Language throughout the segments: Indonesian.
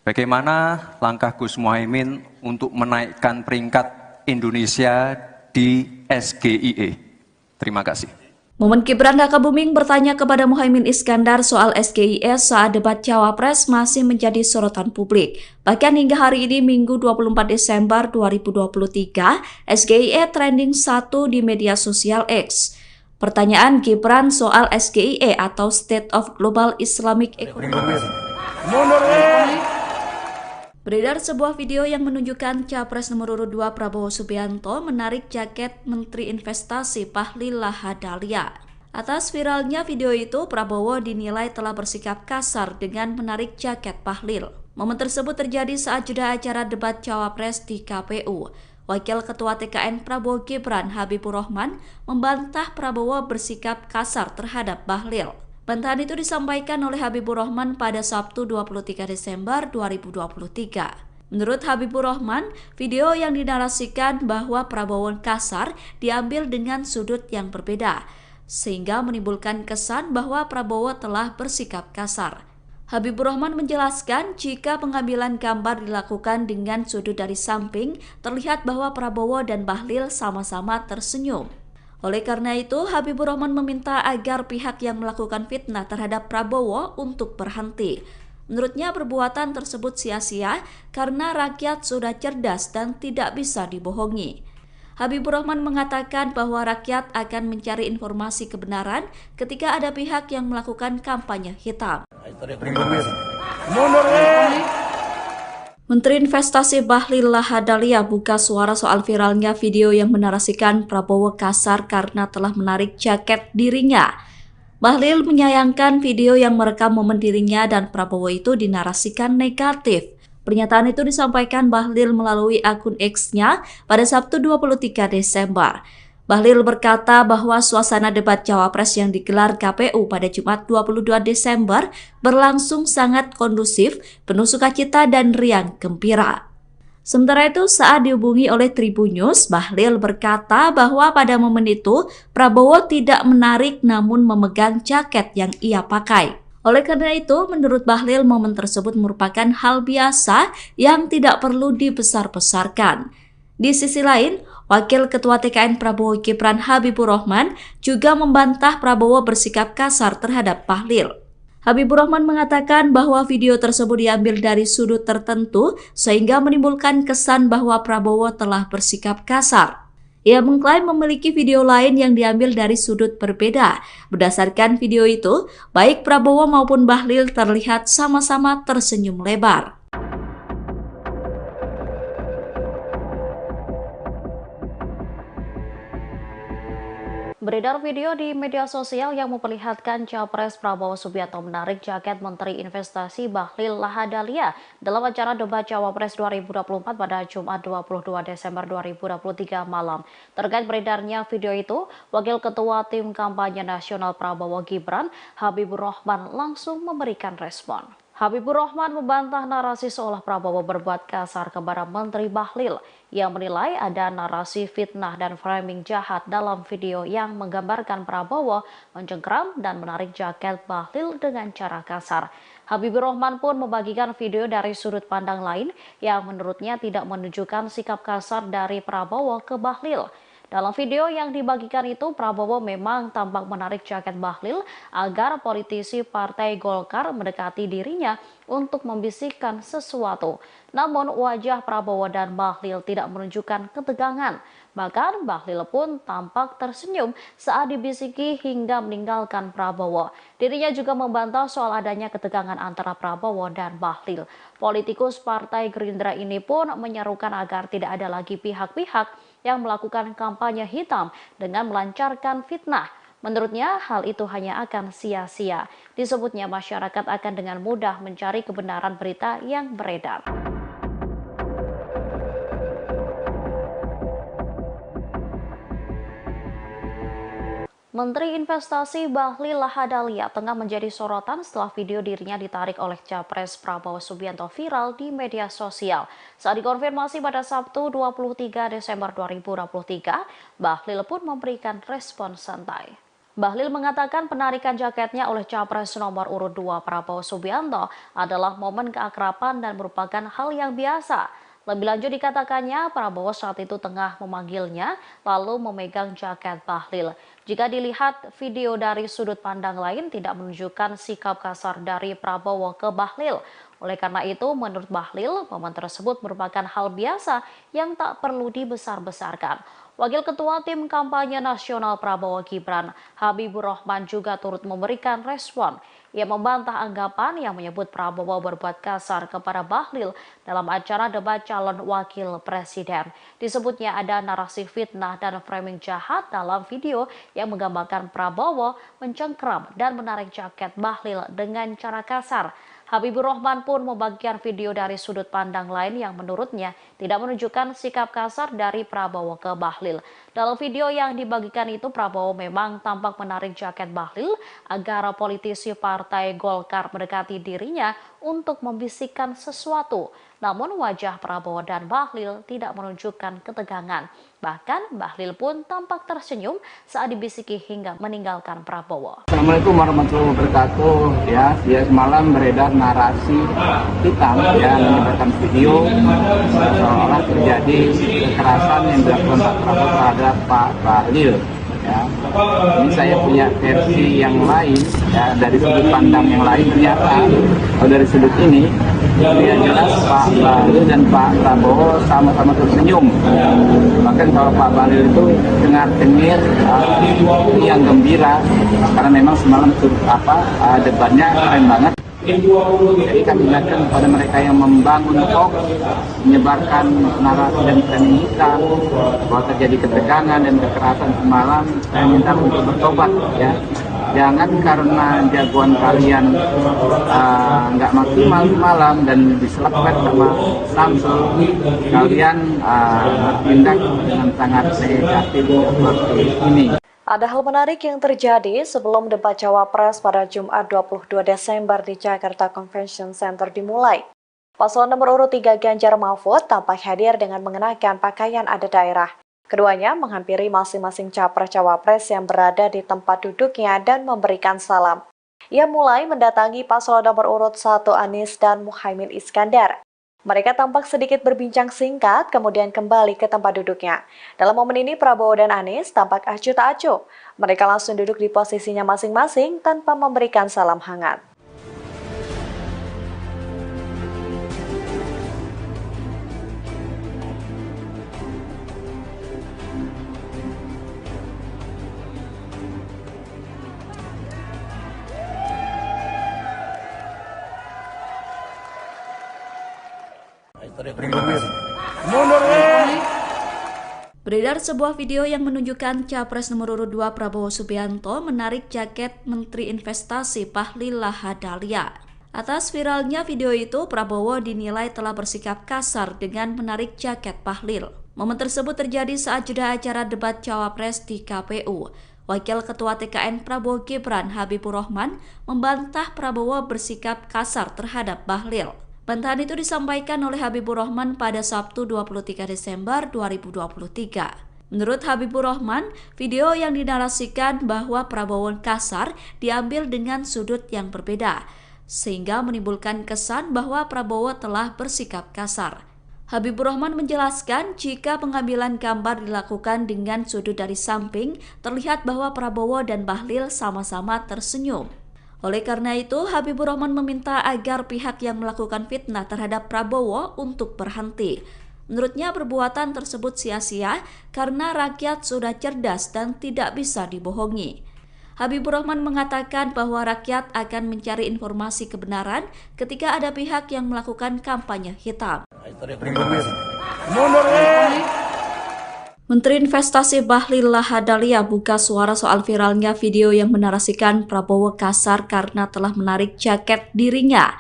Bagaimana langkah Gus Muhaimin untuk menaikkan peringkat Indonesia di SGIE? Terima kasih. Momen Gibran Rakabuming bertanya kepada Muhaimin Iskandar soal SGIE saat debat Cawapres masih menjadi sorotan publik. Bahkan hingga hari ini Minggu 24 Desember 2023, SGIE trending 1 di media sosial X. Pertanyaan Gibran soal SGIE atau State of Global Islamic Economy. Beredar sebuah video yang menunjukkan Capres nomor urut 2 Prabowo Subianto menarik jaket Menteri Investasi Bahlil Lahadalia. Atas viralnya video itu, Prabowo dinilai telah bersikap kasar dengan menarik jaket Bahlil. Momen tersebut terjadi saat jeda acara debat Cawapres di KPU. Wakil Ketua TKN Prabowo Gibran Habibur Rahman membantah Prabowo bersikap kasar terhadap Bahlil. Bantahan itu disampaikan oleh Habibur Rahman pada Sabtu 23 Desember 2023. Menurut Habibur Rahman, video yang dinarasikan bahwa Prabowo kasar diambil dengan sudut yang berbeda, sehingga menimbulkan kesan bahwa Prabowo telah bersikap kasar. Habibur Rahman menjelaskan jika pengambilan gambar dilakukan dengan sudut dari samping, terlihat bahwa Prabowo dan Bahlil sama-sama tersenyum. Oleh karena itu, Habibur Rahman meminta agar pihak yang melakukan fitnah terhadap Prabowo untuk berhenti. Menurutnya perbuatan tersebut sia-sia karena rakyat sudah cerdas dan tidak bisa dibohongi. Habibur Rahman mengatakan bahwa rakyat akan mencari informasi kebenaran ketika ada pihak yang melakukan kampanye hitam. Menteri Investasi Bahlil Lahadalia buka suara soal viralnya video yang menarasikan Prabowo kasar karena telah menarik jaket dirinya. Bahlil menyayangkan video yang merekam momen dirinya dan Prabowo itu dinarasikan negatif. Pernyataan itu disampaikan Bahlil melalui akun X-nya pada Sabtu 23 Desember. Bahlil berkata bahwa suasana debat Cawapres yang digelar KPU pada Jumat 22 Desember berlangsung sangat kondusif, penuh sukacita dan riang gembira. Sementara itu, saat dihubungi oleh Tribunnews, Bahlil berkata bahwa pada momen itu Prabowo tidak menarik namun memegang jaket yang ia pakai. Oleh karena itu, menurut Bahlil, momen tersebut merupakan hal biasa yang tidak perlu dibesar-besarkan. Di sisi lain, Wakil Ketua TKN Prabowo Gibran Habibur Rahman juga membantah Prabowo bersikap kasar terhadap Bahlil. Habibur Rahman mengatakan bahwa video tersebut diambil dari sudut tertentu sehingga menimbulkan kesan bahwa Prabowo telah bersikap kasar. Ia mengklaim memiliki video lain yang diambil dari sudut berbeda. Berdasarkan video itu, baik Prabowo maupun Bahlil terlihat sama-sama tersenyum lebar. Beredar video di media sosial yang memperlihatkan Capres Prabowo Subianto menarik jaket Menteri Investasi Bahlil Lahadalia dalam acara debat Cawapres 2024 pada Jumat 22 Desember 2023 malam. Terkait beredarnya video itu, Wakil Ketua Tim Kampanye Nasional Prabowo Gibran, Habibur Rahman langsung memberikan respon. Habibur Rahman membantah narasi seolah Prabowo berbuat kasar kepada Menteri Bahlil. Ia menilai ada narasi fitnah dan framing jahat dalam video yang menggambarkan Prabowo mencengkram dan menarik jaket Bahlil dengan cara kasar. Habibur Rahman pun membagikan video dari sudut pandang lain yang menurutnya tidak menunjukkan sikap kasar dari Prabowo ke Bahlil. Dalam video yang dibagikan itu, Prabowo memang tampak menarik jaket Bahlil agar politisi Partai Golkar mendekati dirinya untuk membisikkan sesuatu. Namun wajah Prabowo dan Bahlil tidak menunjukkan ketegangan. Bahkan Bahlil pun tampak tersenyum saat dibisiki hingga meninggalkan Prabowo. Dirinya juga membantah soal adanya ketegangan antara Prabowo dan Bahlil. Politikus Partai Gerindra ini pun menyerukan agar tidak ada lagi pihak-pihak yang melakukan kampanye hitam dengan melancarkan fitnah. Menurutnya, hal itu hanya akan sia-sia. Disebutnya masyarakat akan dengan mudah mencari kebenaran berita yang beredar. Menteri Investasi Bahlil Lahadalia tengah menjadi sorotan setelah video dirinya ditarik oleh Capres Prabowo Subianto viral di media sosial. Saat dikonfirmasi pada Sabtu 23 Desember 2023, Bahlil pun memberikan respon santai. Bahlil mengatakan penarikan jaketnya oleh Capres nomor urut 2 Prabowo Subianto adalah momen keakraban dan merupakan hal yang biasa. Lebih lanjut dikatakannya, Prabowo saat itu tengah memanggilnya lalu memegang jaket Bahlil. Jika dilihat video dari sudut pandang lain tidak menunjukkan sikap kasar dari Prabowo ke Bahlil. Oleh karena itu, menurut Bahlil, momen tersebut merupakan hal biasa yang tak perlu dibesar-besarkan. Wakil Ketua Tim Kampanye Nasional Prabowo Gibran, Habibur Rahman juga turut memberikan respon. Ia membantah anggapan yang menyebut Prabowo berbuat kasar kepada Bahlil dalam acara debat calon wakil presiden. Disebutnya ada narasi fitnah dan framing jahat dalam video yang menggambarkan Prabowo mencengkram dan menarik jaket Bahlil dengan cara kasar. Habibur Rahman pun membagikan video dari sudut pandang lain yang menurutnya tidak menunjukkan sikap kasar dari Prabowo ke Bahlil. Dalam video yang dibagikan itu, Prabowo memang tampak menarik jaket Bahlil agar politisi Partai Golkar mendekati dirinya untuk membisikkan sesuatu. Namun wajah Prabowo dan Bahlil tidak menunjukkan ketegangan. Bahkan Bahlil pun tampak tersenyum saat dibisiki hingga meninggalkan Prabowo. Assalamualaikum warahmatullahi wabarakatuh. Ya semalam beredar narasi hitam menyebarkan video seolah terjadi kekerasan yang dilakukan Pak Prabowo terhadap Pak Bahlil. Ya. Ini saya punya versi yang lain dari sudut pandang yang lain. Ternyata kalau dari sudut ini yang jelas Pak Bahlil dan Pak Prabowo sama-sama tersenyum. Bahkan kalau Pak Bahlil itu dengar-dengar yang gembira karena memang semalam debatnya keren banget. Jadi kami ingatkan kepada mereka yang membangun hoax, menyebarkan narasi dan framing hitam bahwa terjadi ketegangan dan kekerasan semalam. Saya minta untuk bertobat ya. Jangan karena jagoan kalian nggak maksimal semalam dan diselekap sama Samsul, kalian bertindak dengan sangat negatif seperti ini. Ada hal menarik yang terjadi sebelum debat Cawapres pada Jumat 22 Desember di Jakarta Convention Center dimulai. Paslon nomor urut 3 Ganjar Mahfud tampak hadir dengan mengenakan pakaian adat daerah. Keduanya menghampiri masing-masing capres-cawapres yang berada di tempat duduknya dan memberikan salam. Ia mulai mendatangi paslon nomor urut 1 Anies dan Muhaimin Iskandar. Mereka tampak sedikit berbincang singkat, kemudian kembali ke tempat duduknya. Dalam momen ini, Prabowo dan Anies tampak acuh tak acuh. Mereka langsung duduk di posisinya masing-masing tanpa memberikan salam hangat. Beredar sebuah video yang menunjukkan Capres nomor urut 2 Prabowo Subianto menarik jaket Menteri Investasi Bahlil Lahadalia. Atas viralnya video itu, Prabowo dinilai telah bersikap kasar dengan menarik jaket Bahlil. Momen tersebut terjadi saat jeda acara debat Cawapres di KPU. Wakil Ketua TKN Prabowo Gibran, Habibur Rahman, membantah Prabowo bersikap kasar terhadap Bahlil. Bantahan itu disampaikan oleh Habibur Rahman pada Sabtu 23 Desember 2023. Menurut Habibur Rahman, video yang dinarasikan bahwa Prabowo kasar diambil dengan sudut yang berbeda, sehingga menimbulkan kesan bahwa Prabowo telah bersikap kasar. Habibur Rahman menjelaskan jika pengambilan gambar dilakukan dengan sudut dari samping, terlihat bahwa Prabowo dan Bahlil sama-sama tersenyum. Oleh karena itu, Habibur Rahman meminta agar pihak yang melakukan fitnah terhadap Prabowo untuk berhenti. Menurutnya perbuatan tersebut sia-sia karena rakyat sudah cerdas dan tidak bisa dibohongi. Habibur Rahman mengatakan bahwa rakyat akan mencari informasi kebenaran ketika ada pihak yang melakukan kampanye hitam. Menteri Investasi Bahlil Lahadalia buka suara soal viralnya video yang menarasikan Prabowo kasar karena telah menarik jaket dirinya.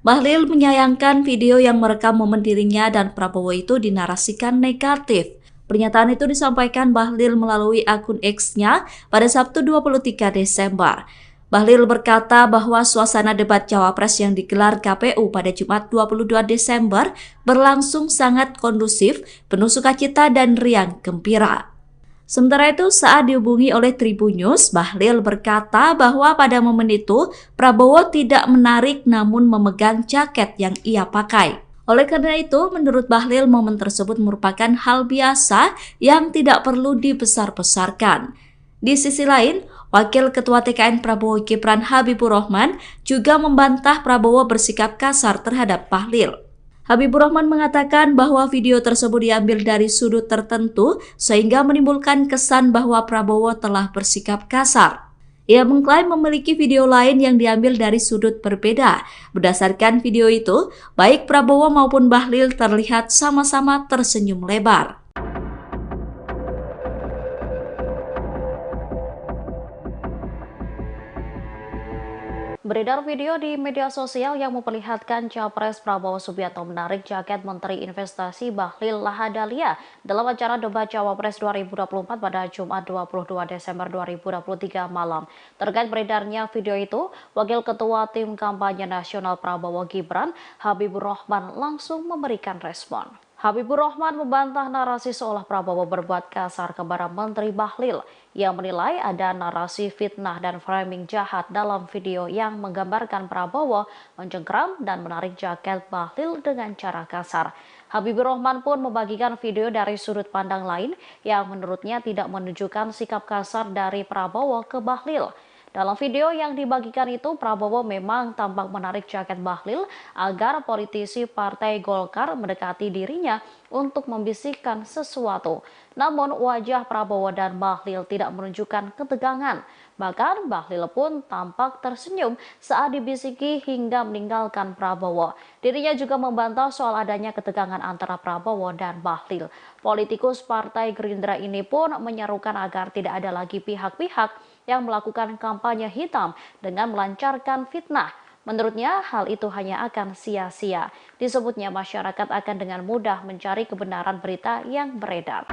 Bahlil menyayangkan video yang merekam momen dirinya dan Prabowo itu dinarasikan negatif. Pernyataan itu disampaikan Bahlil melalui akun X-nya pada Sabtu 23 Desember. Bahlil berkata bahwa suasana debat Cawapres yang digelar KPU pada Jumat 22 Desember berlangsung sangat kondusif, penuh sukacita dan riang gembira. Sementara itu, saat dihubungi oleh Tribunnews, Bahlil berkata bahwa pada momen itu Prabowo tidak menarik namun memegang jaket yang ia pakai. Oleh karena itu, menurut Bahlil, momen tersebut merupakan hal biasa yang tidak perlu dibesar-besarkan. Di sisi lain, Wakil Ketua TKN Prabowo Gibran Habibur Rahman juga membantah Prabowo bersikap kasar terhadap Bahlil. Habibur Rahman mengatakan bahwa video tersebut diambil dari sudut tertentu sehingga menimbulkan kesan bahwa Prabowo telah bersikap kasar. Ia mengklaim memiliki video lain yang diambil dari sudut berbeda. Berdasarkan video itu, baik Prabowo maupun Bahlil terlihat sama-sama tersenyum lebar. Beredar video di media sosial yang memperlihatkan Capres Prabowo Subianto menarik jaket Menteri Investasi Bahlil Lahadalia dalam acara debat Cawapres 2024 pada Jumat 22 Desember 2023 malam. Terkait beredarnya video itu, Wakil Ketua Tim Kampanye Nasional Prabowo Gibran, Habibur Rahman langsung memberikan respon. Habibur Rahman membantah narasi seolah Prabowo berbuat kasar kepada Menteri Bahlil. Ia menilai ada narasi fitnah dan framing jahat dalam video yang menggambarkan Prabowo mencengkeram dan menarik jaket Bahlil dengan cara kasar. Habibur Rahman pun membagikan video dari sudut pandang lain yang menurutnya tidak menunjukkan sikap kasar dari Prabowo ke Bahlil. Dalam video yang dibagikan itu, Prabowo memang tampak menarik jaket Bahlil agar politisi Partai Golkar mendekati dirinya untuk membisikkan sesuatu. Namun wajah Prabowo dan Bahlil tidak menunjukkan ketegangan. Bahkan Bahlil pun tampak tersenyum saat dibisiki hingga meninggalkan Prabowo. Dirinya juga membantah soal adanya ketegangan antara Prabowo dan Bahlil. Politikus Partai Gerindra ini pun menyerukan agar tidak ada lagi pihak-pihak yang melakukan kampanye hitam dengan melancarkan fitnah. Menurutnya, hal itu hanya akan sia-sia. Disebutnya masyarakat akan dengan mudah mencari kebenaran berita yang beredar.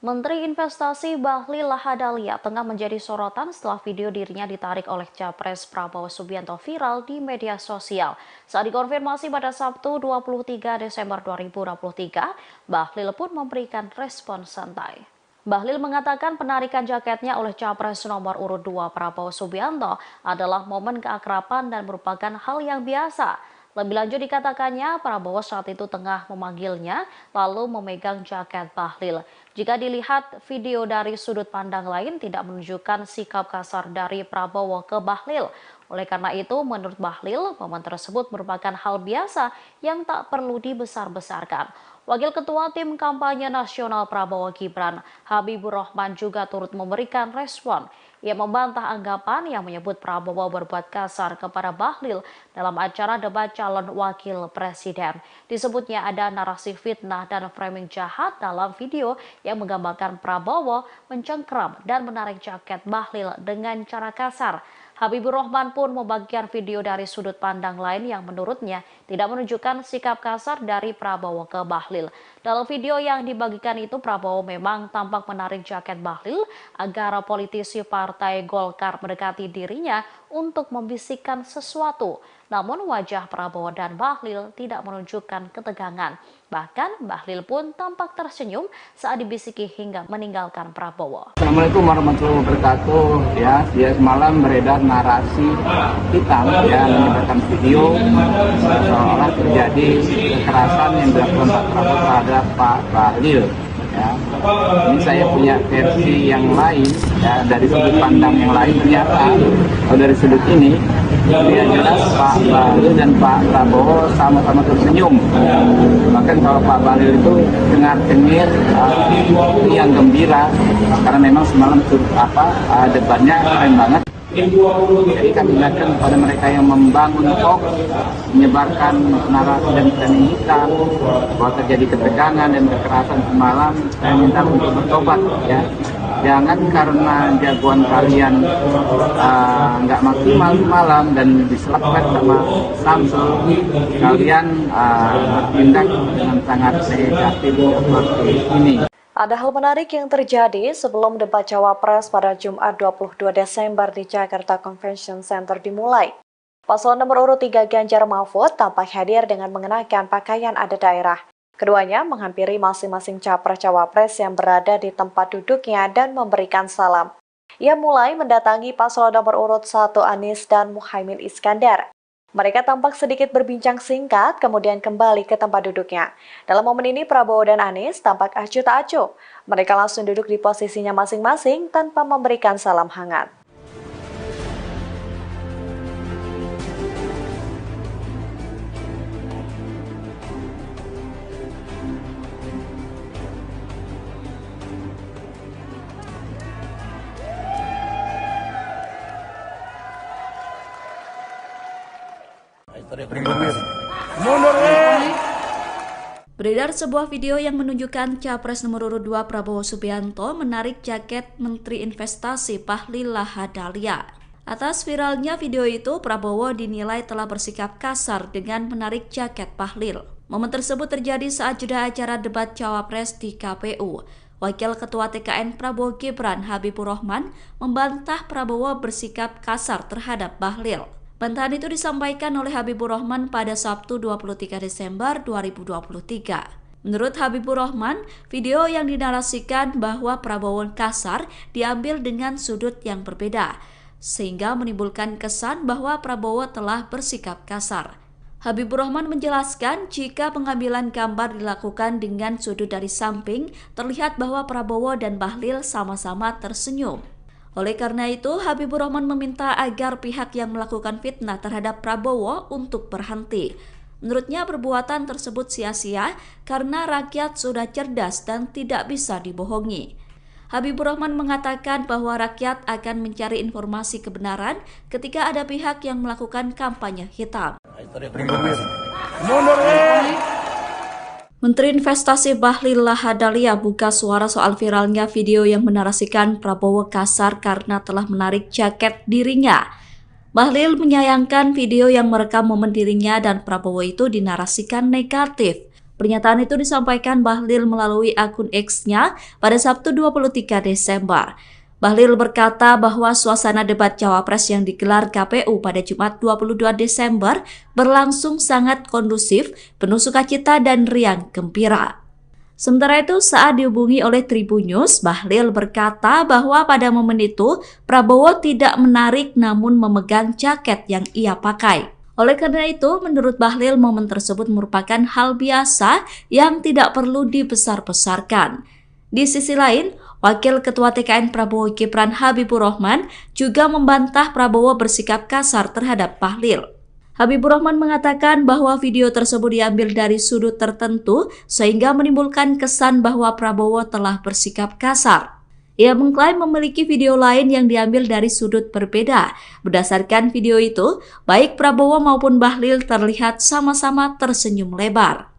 Menteri Investasi Bahlil Lahadalia tengah menjadi sorotan setelah video dirinya ditarik oleh Capres Prabowo Subianto viral di media sosial. Saat dikonfirmasi pada Sabtu 23 Desember 2023, Bahlil pun memberikan respon santai. Bahlil mengatakan penarikan jaketnya oleh Capres nomor urut 2 Prabowo Subianto adalah momen keakraban dan merupakan hal yang biasa. Lebih lanjut dikatakannya, Prabowo saat itu tengah memanggilnya lalu memegang jaket Bahlil. Jika dilihat video dari sudut pandang lain tidak menunjukkan sikap kasar dari Prabowo ke Bahlil. Oleh karena itu, menurut Bahlil, momen tersebut merupakan hal biasa yang tak perlu dibesar-besarkan. Wakil Ketua Tim Kampanye Nasional Prabowo Gibran, Habibur Rahman juga turut memberikan respon. Ia membantah anggapan yang menyebut Prabowo berbuat kasar kepada Bahlil dalam acara debat calon wakil presiden. Disebutnya ada narasi fitnah dan framing jahat dalam video yang menggambarkan Prabowo mencengkeram dan menarik jaket Bahlil dengan cara kasar. Habibur Rahman pun membagikan video dari sudut pandang lain yang menurutnya tidak menunjukkan sikap kasar dari Prabowo ke Bahlil. Dalam video yang dibagikan itu, Prabowo memang tampak menarik jaket Bahlil agar politisi Partai Golkar mendekati dirinya untuk membisikkan sesuatu. Namun wajah Prabowo dan Bahlil tidak menunjukkan ketegangan. Bahkan Bahlil pun tampak tersenyum saat dibisiki hingga meninggalkan Prabowo. Assalamualaikum warahmatullahi wabarakatuh. Ya semalam beredar narasi hitam menyebarkan video seolah terjadi kekerasan yang dilakukan Pak Prabowo terhadap Pak Bahlil. Ya. Ini saya punya versi yang lain dari sudut pandang yang lain. Ternyata kalau dari sudut ini dia jelas Pak Bahlil dan Pak Prabowo sama-sama tersenyum. Bahkan kalau Pak Bahlil itu dengar-dengar yang gembira karena memang semalam debatnya keren banget. Jadi kami ingatkan kepada mereka yang membangun hoax, menyebarkan narasi dan framing hitam bahwa terjadi ketegangan dan kekerasan semalam. Saya minta untuk bertobat ya. Jangan karena jagoan kalian nggak maksimal semalam dan diselakkan sama Samsul, kalian bertindak dengan sangat negatif seperti ini. Ada hal menarik yang terjadi sebelum debat Cawapres pada Jumat 22 Desember di Jakarta Convention Center dimulai. Paslon nomor urut 3 Ganjar Mahfud tampak hadir dengan mengenakan pakaian adat daerah. Keduanya menghampiri masing-masing capres-cawapres yang berada di tempat duduknya dan memberikan salam. Ia mulai mendatangi paslon nomor urut 1 Anies dan Muhaimin Iskandar. Mereka tampak sedikit berbincang singkat, kemudian kembali ke tempat duduknya. Dalam momen ini, Prabowo dan Anies tampak acuh tak acuh. Mereka langsung duduk di posisinya masing-masing tanpa memberikan salam hangat. Beredar sebuah video yang menunjukkan Capres nomor urut 2 Prabowo Subianto menarik jaket Menteri Investasi Bahlil Lahadalia. Atas viralnya video itu, Prabowo dinilai telah bersikap kasar dengan menarik jaket Bahlil. Momen tersebut terjadi saat jeda acara debat Cawapres di KPU. Wakil Ketua TKN Prabowo Gibran Habibur Rahman membantah Prabowo bersikap kasar terhadap Bahlil. Bantahan itu disampaikan oleh Habibur Rahman pada Sabtu 23 Desember 2023. Menurut Habibur Rahman, video yang dinarasikan bahwa Prabowo kasar diambil dengan sudut yang berbeda, sehingga menimbulkan kesan bahwa Prabowo telah bersikap kasar. Habibur Rahman menjelaskan jika pengambilan gambar dilakukan dengan sudut dari samping, terlihat bahwa Prabowo dan Bahlil sama-sama tersenyum. Oleh karena itu, Habibur Rahman meminta agar pihak yang melakukan fitnah terhadap Prabowo untuk berhenti. Menurutnya perbuatan tersebut sia-sia karena rakyat sudah cerdas dan tidak bisa dibohongi. Habibur Rahman mengatakan bahwa rakyat akan mencari informasi kebenaran ketika ada pihak yang melakukan kampanye hitam. Menteri Investasi Bahlil Lahadalia buka suara soal viralnya video yang menarasikan Prabowo kasar karena telah menarik jaket dirinya. Bahlil menyayangkan video yang merekam momen dirinya dan Prabowo itu dinarasikan negatif. Pernyataan itu disampaikan Bahlil melalui akun X-nya pada Sabtu 23 Desember. Bahlil berkata bahwa suasana debat Cawapres yang digelar KPU pada Jumat 22 Desember berlangsung sangat kondusif, penuh sukacita dan riang gembira. Sementara itu, saat dihubungi oleh Tribun News, Bahlil berkata bahwa pada momen itu Prabowo tidak menarik namun memegang jaket yang ia pakai. Oleh karena itu, menurut Bahlil, momen tersebut merupakan hal biasa yang tidak perlu dibesar-besarkan. Di sisi lain, Wakil Ketua TKN Prabowo Gibran Habibur Rahman juga membantah Prabowo bersikap kasar terhadap Bahlil. Habibur Rahman mengatakan bahwa video tersebut diambil dari sudut tertentu sehingga menimbulkan kesan bahwa Prabowo telah bersikap kasar. Ia mengklaim memiliki video lain yang diambil dari sudut berbeda. Berdasarkan video itu, baik Prabowo maupun Bahlil terlihat sama-sama tersenyum lebar.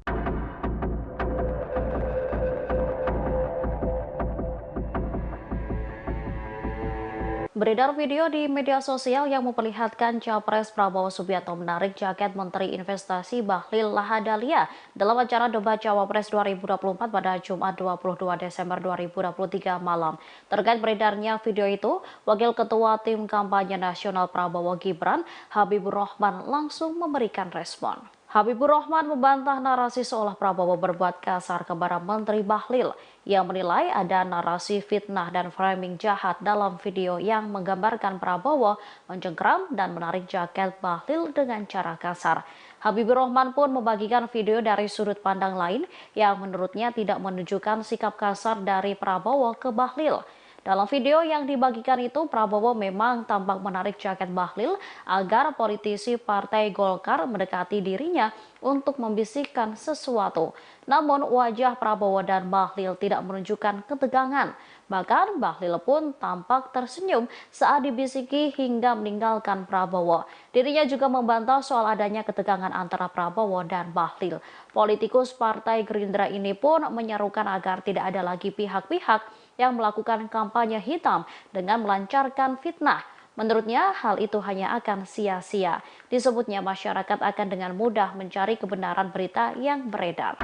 Beredar video di media sosial yang memperlihatkan Capres Prabowo Subianto menarik jaket Menteri Investasi Bahlil Lahadalia dalam acara debat Cawapres 2024 pada Jumat 22 Desember 2023 malam. Terkait beredarnya video itu, Wakil Ketua Tim Kampanye Nasional Prabowo Gibran Habibur Rahman langsung memberikan respon. Habibur Rahman membantah narasi seolah Prabowo berbuat kasar kepada Menteri Bahlil. Ia menilai ada narasi fitnah dan framing jahat dalam video yang menggambarkan Prabowo mencengkram dan menarik jaket Bahlil dengan cara kasar. Habibur Rahman pun membagikan video dari sudut pandang lain yang menurutnya tidak menunjukkan sikap kasar dari Prabowo ke Bahlil. Dalam video yang dibagikan itu, Prabowo memang tampak menarik jaket Bahlil agar politisi Partai Golkar mendekati dirinya untuk membisikkan sesuatu. Namun wajah Prabowo dan Bahlil tidak menunjukkan ketegangan. Bahkan Bahlil pun tampak tersenyum saat dibisiki hingga meninggalkan Prabowo. Dirinya juga membantah soal adanya ketegangan antara Prabowo dan Bahlil. Politikus Partai Gerindra ini pun menyerukan agar tidak ada lagi pihak-pihak yang melakukan kampanye hitam dengan melancarkan fitnah. Menurutnya, hal itu hanya akan sia-sia. Disebutnya masyarakat akan dengan mudah mencari kebenaran berita yang beredar.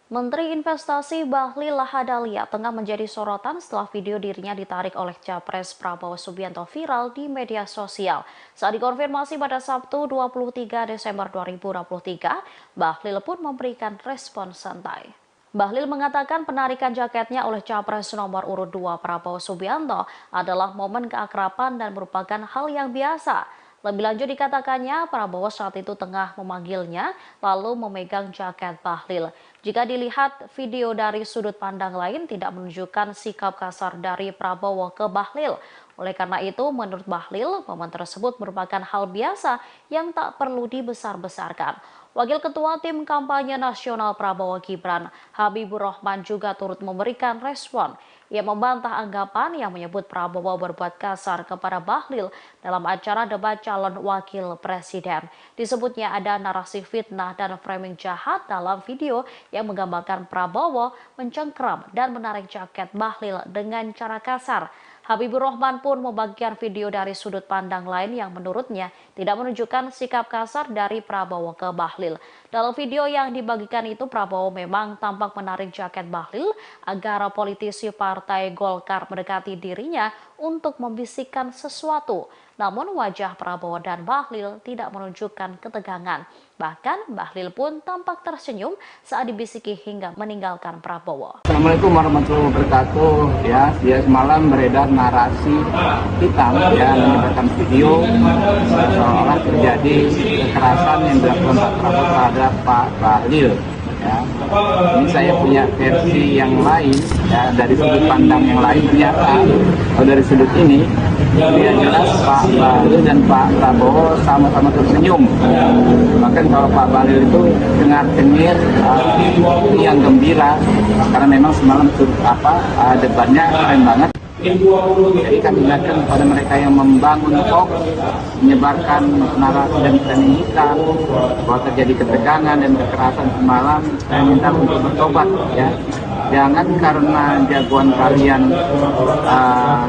Menteri Investasi Bahlil Lahadalia tengah menjadi sorotan setelah video dirinya ditarik oleh Capres Prabowo Subianto viral di media sosial. Saat dikonfirmasi pada Sabtu 23 Desember 2023, Bahlil pun memberikan respon santai. Bahlil mengatakan penarikan jaketnya oleh Capres nomor urut 2 Prabowo Subianto adalah momen keakraban dan merupakan hal yang biasa. Lebih lanjut dikatakannya, Prabowo saat itu tengah memanggilnya lalu memegang jaket Bahlil. Jika dilihat video dari sudut pandang lain tidak menunjukkan sikap kasar dari Prabowo ke Bahlil. Oleh karena itu, menurut Bahlil, momen tersebut merupakan hal biasa yang tak perlu dibesar-besarkan. Wakil Ketua Tim Kampanye Nasional Prabowo Gibran, Habibur Rahman juga turut memberikan respon. Ia membantah anggapan yang menyebut Prabowo berbuat kasar kepada Bahlil dalam acara debat calon wakil presiden. Disebutnya ada narasi fitnah dan framing jahat dalam video yang menggambarkan Prabowo mencengkram dan menarik jaket Bahlil dengan cara kasar. Habibur Rahman pun membagikan video dari sudut pandang lain yang menurutnya tidak menunjukkan sikap kasar dari Prabowo ke Bahlil. Dalam video yang dibagikan itu, Prabowo memang tampak menarik jaket Bahlil agar politisi Partai Golkar mendekati dirinya untuk membisikkan sesuatu. Namun wajah Prabowo dan Bahlil tidak menunjukkan ketegangan. Bahkan Bahlil pun tampak tersenyum saat dibisiki hingga meninggalkan Prabowo. Assalamualaikum warahmatullahi wabarakatuh. Ya semalam beredar narasi hitam ya, menyebarkan video seolah terjadi kekerasan yang dilakukan Pak Prabowo terhadap Pak Bahlil. Ya, ini saya punya versi yang lain ya, dari sudut pandang yang lain. Ternyata kalau dari sudut ini dia jelas Pak Bahlil dan Pak Prabowo sama-sama tersenyum. Bahkan kalau Pak Bahlil itu dengar-dengar yang gembira karena memang semalam debatnya keren banget. Jadi kami ingatkan kepada mereka yang membangun hoax, menyebarkan narasi dan framing hitam bahwa terjadi ketegangan dan kekerasan semalam, saya minta untuk bertobat ya. Jangan karena jagoan kalian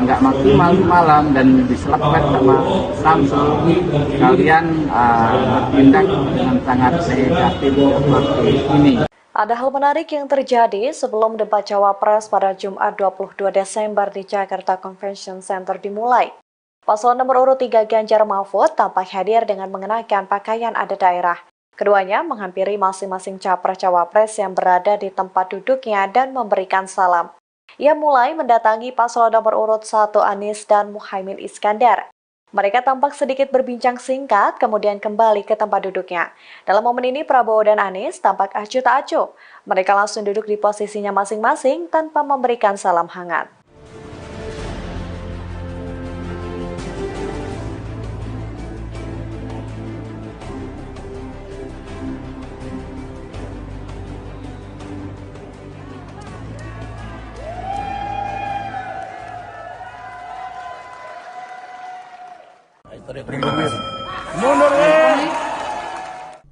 nggak maksimal semalam dan diselapkan sama Samsul, kalian bertindak dengan sangat negatif seperti ini. Ada hal menarik yang terjadi sebelum debat Cawapres pada Jumat 22 Desember di Jakarta Convention Center dimulai. Paslon nomor urut 3 Ganjar Mahfud tampak hadir dengan mengenakan pakaian adat daerah. Keduanya menghampiri masing-masing capres-cawapres yang berada di tempat duduknya dan memberikan salam. Ia mulai mendatangi paslon nomor urut 1 Anies dan Muhaimin Iskandar. Mereka tampak sedikit berbincang singkat, kemudian kembali ke tempat duduknya. Dalam momen ini, Prabowo dan Anies tampak acuh tak acuh. Mereka langsung duduk di posisinya masing-masing tanpa memberikan salam hangat.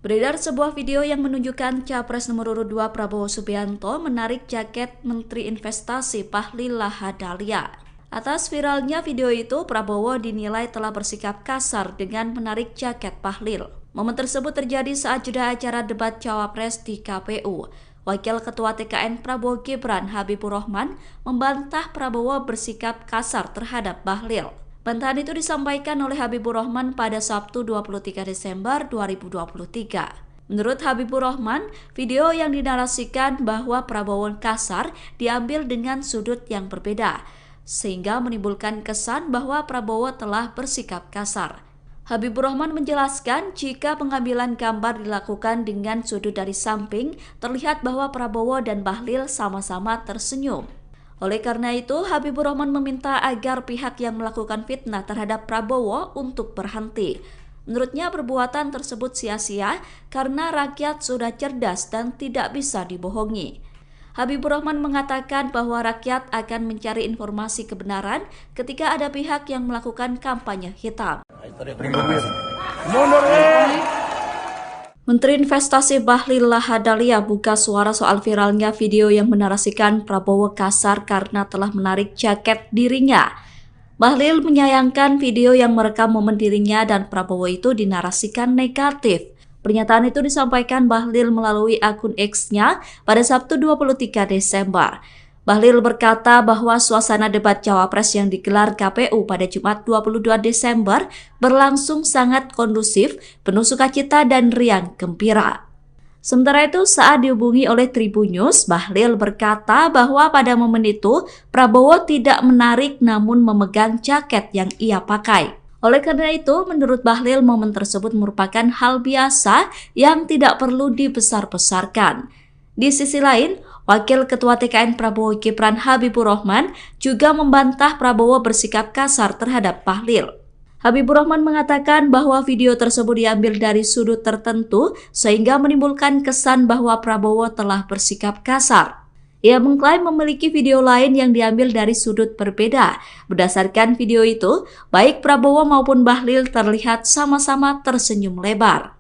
Beredar sebuah video yang menunjukkan Capres nomor urut 2 Prabowo Subianto menarik jaket Menteri Investasi Bahlil Lahadalia. Atas viralnya video itu, Prabowo dinilai telah bersikap kasar dengan menarik jaket Bahlil. Momen tersebut terjadi saat jeda acara debat Cawapres di KPU. Wakil Ketua TKN Prabowo Gibran, Habibur Rahman, membantah Prabowo bersikap kasar terhadap Bahlil. Bantahan itu disampaikan oleh Habibur Rahman pada Sabtu 23 Desember 2023. Menurut Habibur Rahman, video yang dinarasikan bahwa Prabowo kasar diambil dengan sudut yang berbeda, sehingga menimbulkan kesan bahwa Prabowo telah bersikap kasar. Habibur Rahman menjelaskan jika pengambilan gambar dilakukan dengan sudut dari samping, terlihat bahwa Prabowo dan Bahlil sama-sama tersenyum. Oleh karena itu, Habibur Rahman meminta agar pihak yang melakukan fitnah terhadap Prabowo untuk berhenti. Menurutnya perbuatan tersebut sia-sia karena rakyat sudah cerdas dan tidak bisa dibohongi. Habibur Rahman mengatakan bahwa rakyat akan mencari informasi kebenaran ketika ada pihak yang melakukan kampanye hitam. Menteri Investasi Bahlil Lahadalia buka suara soal viralnya video yang menarasikan Prabowo kasar karena telah menarik jaket dirinya. Bahlil menyayangkan video yang merekam momen dirinya dan Prabowo itu dinarasikan negatif. Pernyataan itu disampaikan Bahlil melalui akun X-nya pada Sabtu 23 Desember. Bahlil berkata bahwa suasana debat Cawapres yang digelar KPU pada Jumat 22 Desember berlangsung sangat kondusif, penuh sukacita dan riang gembira. Sementara itu, saat dihubungi oleh Tribun News, Bahlil berkata bahwa pada momen itu Prabowo tidak menarik namun memegang jaket yang ia pakai. Oleh karena itu, menurut Bahlil, momen tersebut merupakan hal biasa yang tidak perlu dibesar-besarkan. Di sisi lain, Wakil Ketua TKN Prabowo Gibran Habibur Rahman juga membantah Prabowo bersikap kasar terhadap Bahlil. Habibur Rahman mengatakan bahwa video tersebut diambil dari sudut tertentu sehingga menimbulkan kesan bahwa Prabowo telah bersikap kasar. Ia mengklaim memiliki video lain yang diambil dari sudut berbeda. Berdasarkan video itu, baik Prabowo maupun Bahlil terlihat sama-sama tersenyum lebar.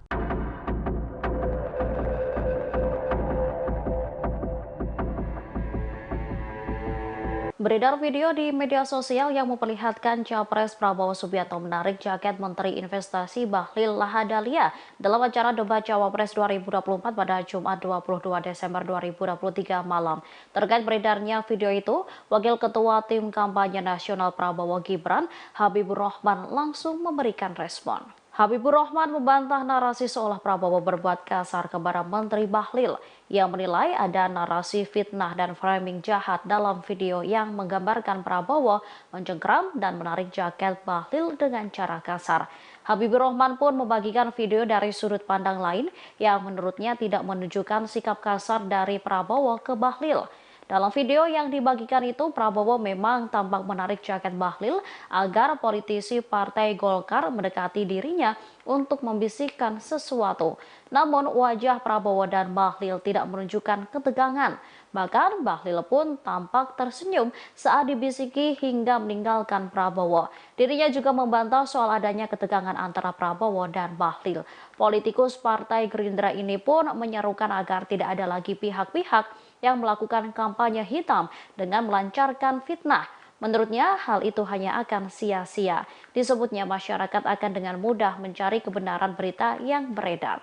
Beredar video di media sosial yang memperlihatkan Capres Prabowo Subianto menarik jaket Menteri Investasi Bahlil Lahadalia dalam acara debat Cawapres 2024 pada Jumat 22 Desember 2023 malam. Terkait beredarnya video itu, Wakil Ketua Tim Kampanye Nasional Prabowo Gibran Habibur Rahman langsung memberikan respon. Habibur Rahman membantah narasi seolah Prabowo berbuat kasar kepada Menteri Bahlil. Ia menilai ada narasi fitnah dan framing jahat dalam video yang menggambarkan Prabowo mencengkram dan menarik jaket Bahlil dengan cara kasar. Habibur Rahman pun membagikan video dari sudut pandang lain yang menurutnya tidak menunjukkan sikap kasar dari Prabowo ke Bahlil. Dalam video yang dibagikan itu, Prabowo memang tampak menarik jaket Bahlil agar politisi Partai Golkar mendekati dirinya untuk membisikkan sesuatu. Namun wajah Prabowo dan Bahlil tidak menunjukkan ketegangan. Bahkan Bahlil pun tampak tersenyum saat dibisiki hingga meninggalkan Prabowo. Dirinya juga membantah soal adanya ketegangan antara Prabowo dan Bahlil. Politikus Partai Gerindra ini pun menyerukan agar tidak ada lagi pihak-pihak yang melakukan kampanye hitam dengan melancarkan fitnah. Menurutnya, hal itu hanya akan sia-sia. Disebutnya masyarakat akan dengan mudah mencari kebenaran berita yang beredar.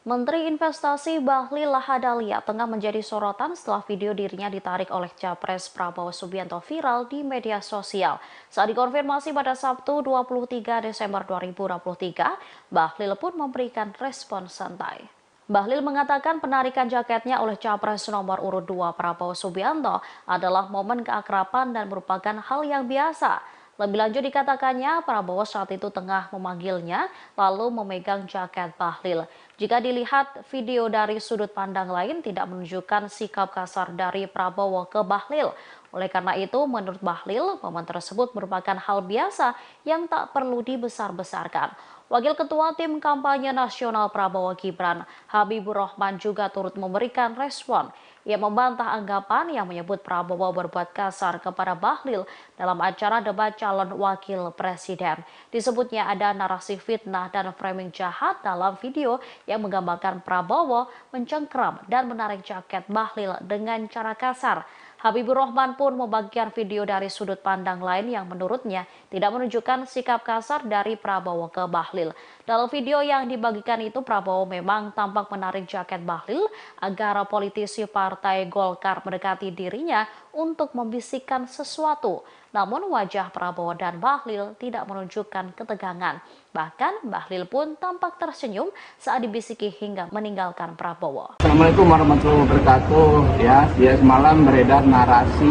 Menteri Investasi Bahlil Lahadalia tengah menjadi sorotan setelah video dirinya ditarik oleh Capres Prabowo Subianto viral di media sosial. Saat dikonfirmasi pada Sabtu 23 Desember 2023, Bahlil pun memberikan respon santai. Bahlil mengatakan penarikan jaketnya oleh Capres nomor urut 2 Prabowo Subianto adalah momen keakraban dan merupakan hal yang biasa. Lebih lanjut dikatakannya, Prabowo saat itu tengah memanggilnya lalu memegang jaket Bahlil. Jika dilihat video dari sudut pandang lain tidak menunjukkan sikap kasar dari Prabowo ke Bahlil. Oleh karena itu, menurut Bahlil, momen tersebut merupakan hal biasa yang tak perlu dibesar-besarkan. Wakil Ketua Tim Kampanye Nasional Prabowo Gibran Habibur Rahman juga turut memberikan respon. Ia membantah anggapan yang menyebut Prabowo berbuat kasar kepada Bahlil dalam acara debat calon wakil presiden. Disebutnya ada narasi fitnah dan framing jahat dalam video yang menggambarkan Prabowo mencengkram dan menarik jaket Bahlil dengan cara kasar. Habibur Rahman pun membagikan video dari sudut pandang lain yang menurutnya tidak menunjukkan sikap kasar dari Prabowo ke Bahlil. Dalam video yang dibagikan itu, Prabowo memang tampak menarik jaket Bahlil agar politisi Partai Golkar mendekati dirinya untuk membisikkan sesuatu. Namun wajah Prabowo dan Bahlil tidak menunjukkan ketegangan. Bahkan Bahlil pun tampak tersenyum saat dibisiki hingga meninggalkan Prabowo. Assalamualaikum warahmatullahi wabarakatuh. Ya semalam beredar narasi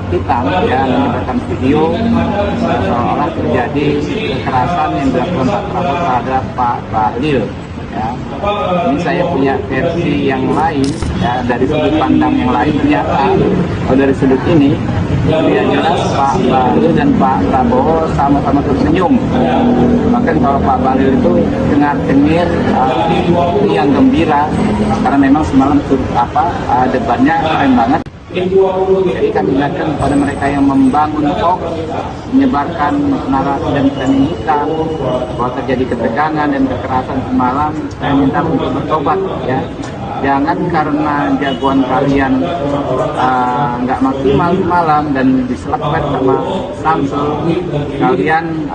hitam ya, menyebarkan video seolah terjadi kekerasan yang dilakukan Pak Prabowo terhadap Pak Bahlil. Ya. Ini saya punya versi yang lain ya, dari sudut pandang yang lain. Ternyata kalau dari sudut ini dia jelas Pak Bahlil dan Pak Prabowo sama-sama tersenyum. Bahkan kalau Pak Bahlil itu dengar-dengar yang gembira karena memang semalam debatnya keren banget. Jadi kami ingatkan kepada mereka yang membangun hoax, menyebarkan narasi dan framing hitam bahwa terjadi ketegangan dan kekerasan semalam, saya minta untuk bertobat ya. Jangan karena jagoan kalian nggak maksimal malam dan diselepet sama Samsul, kalian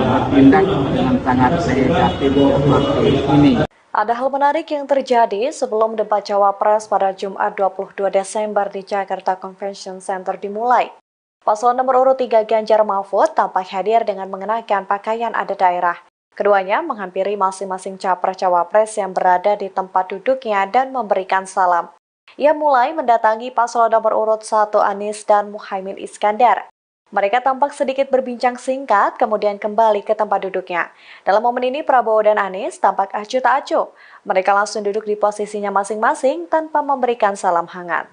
bertindak dengan sangat negatif seperti ini. Ada hal menarik yang terjadi sebelum debat Cawapres pada Jumat 22 Desember di Jakarta Convention Center dimulai. Paslon nomor urut 3 Ganjar Mahfud tampak hadir dengan mengenakan pakaian adat daerah. Keduanya menghampiri masing-masing capres-cawapres yang berada di tempat duduknya dan memberikan salam. Ia mulai mendatangi paslon nomor urut 1 Anies dan Muhaimin Iskandar. Mereka tampak sedikit berbincang singkat, kemudian kembali ke tempat duduknya. Dalam momen ini, Prabowo dan Anies tampak acuh tak acuh. Mereka langsung duduk di posisinya masing-masing tanpa memberikan salam hangat.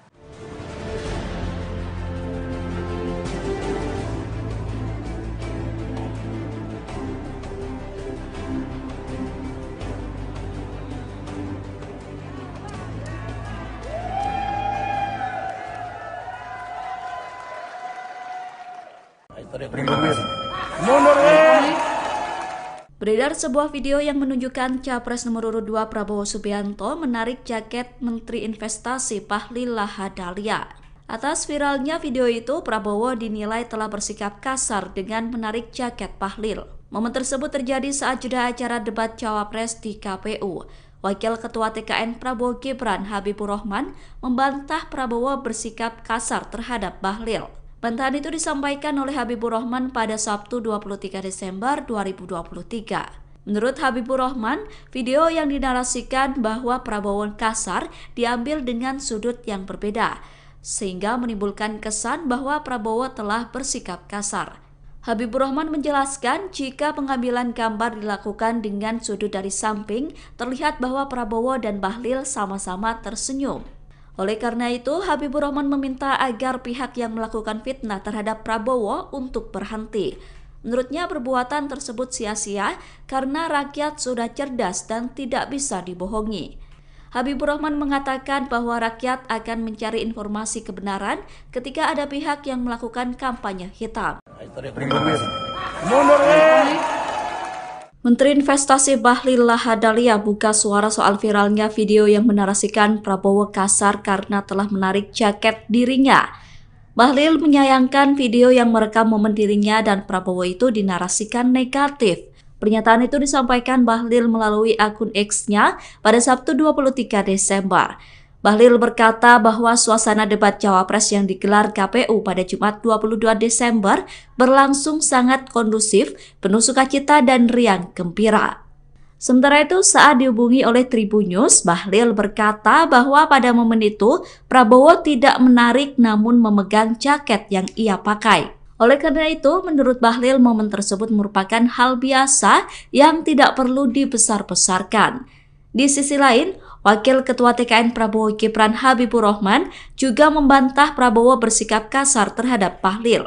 Beredar sebuah video yang menunjukkan Capres nomor urut 2 Prabowo Subianto menarik jaket Menteri Investasi Bahlil Lahadalia. Atas viralnya video itu, Prabowo dinilai telah bersikap kasar dengan menarik jaket Bahlil. Momen tersebut terjadi saat jeda acara debat Cawapres di KPU. Wakil Ketua TKN Prabowo Gibran Habibur Rahman membantah Prabowo bersikap kasar terhadap Bahlil. Bantahan itu disampaikan oleh Habibur Rahman pada Sabtu 23 Desember 2023. Menurut Habibur Rahman, video yang dinarasikan bahwa Prabowo kasar diambil dengan sudut yang berbeda, sehingga menimbulkan kesan bahwa Prabowo telah bersikap kasar. Habibur Rahman menjelaskan jika pengambilan gambar dilakukan dengan sudut dari samping, terlihat bahwa Prabowo dan Bahlil sama-sama tersenyum. Oleh karena itu, Habibur Rahman meminta agar pihak yang melakukan fitnah terhadap Prabowo untuk berhenti. Menurutnya perbuatan tersebut sia-sia karena rakyat sudah cerdas dan tidak bisa dibohongi. Habibur Rahman mengatakan bahwa rakyat akan mencari informasi kebenaran ketika ada pihak yang melakukan kampanye hitam. Menteri Investasi Bahlil Lahadalia buka suara soal viralnya video yang menarasikan Prabowo kasar karena telah menarik jaket dirinya. Bahlil menyayangkan video yang merekam momen dirinya dan Prabowo itu dinarasikan negatif. Pernyataan itu disampaikan Bahlil melalui akun X-nya pada Sabtu 23 Desember. Bahlil berkata bahwa suasana debat Cawapres yang digelar KPU pada Jumat 22 Desember berlangsung sangat kondusif, penuh sukacita dan riang gembira. Sementara itu, saat dihubungi oleh Tribunnews, Bahlil berkata bahwa pada momen itu Prabowo tidak menarik namun memegang jaket yang ia pakai. Oleh karena itu, menurut Bahlil, momen tersebut merupakan hal biasa yang tidak perlu dibesar-besarkan. Di sisi lain, Wakil Ketua TKN Prabowo Gibran Habibur Rahman juga membantah Prabowo bersikap kasar terhadap Bahlil.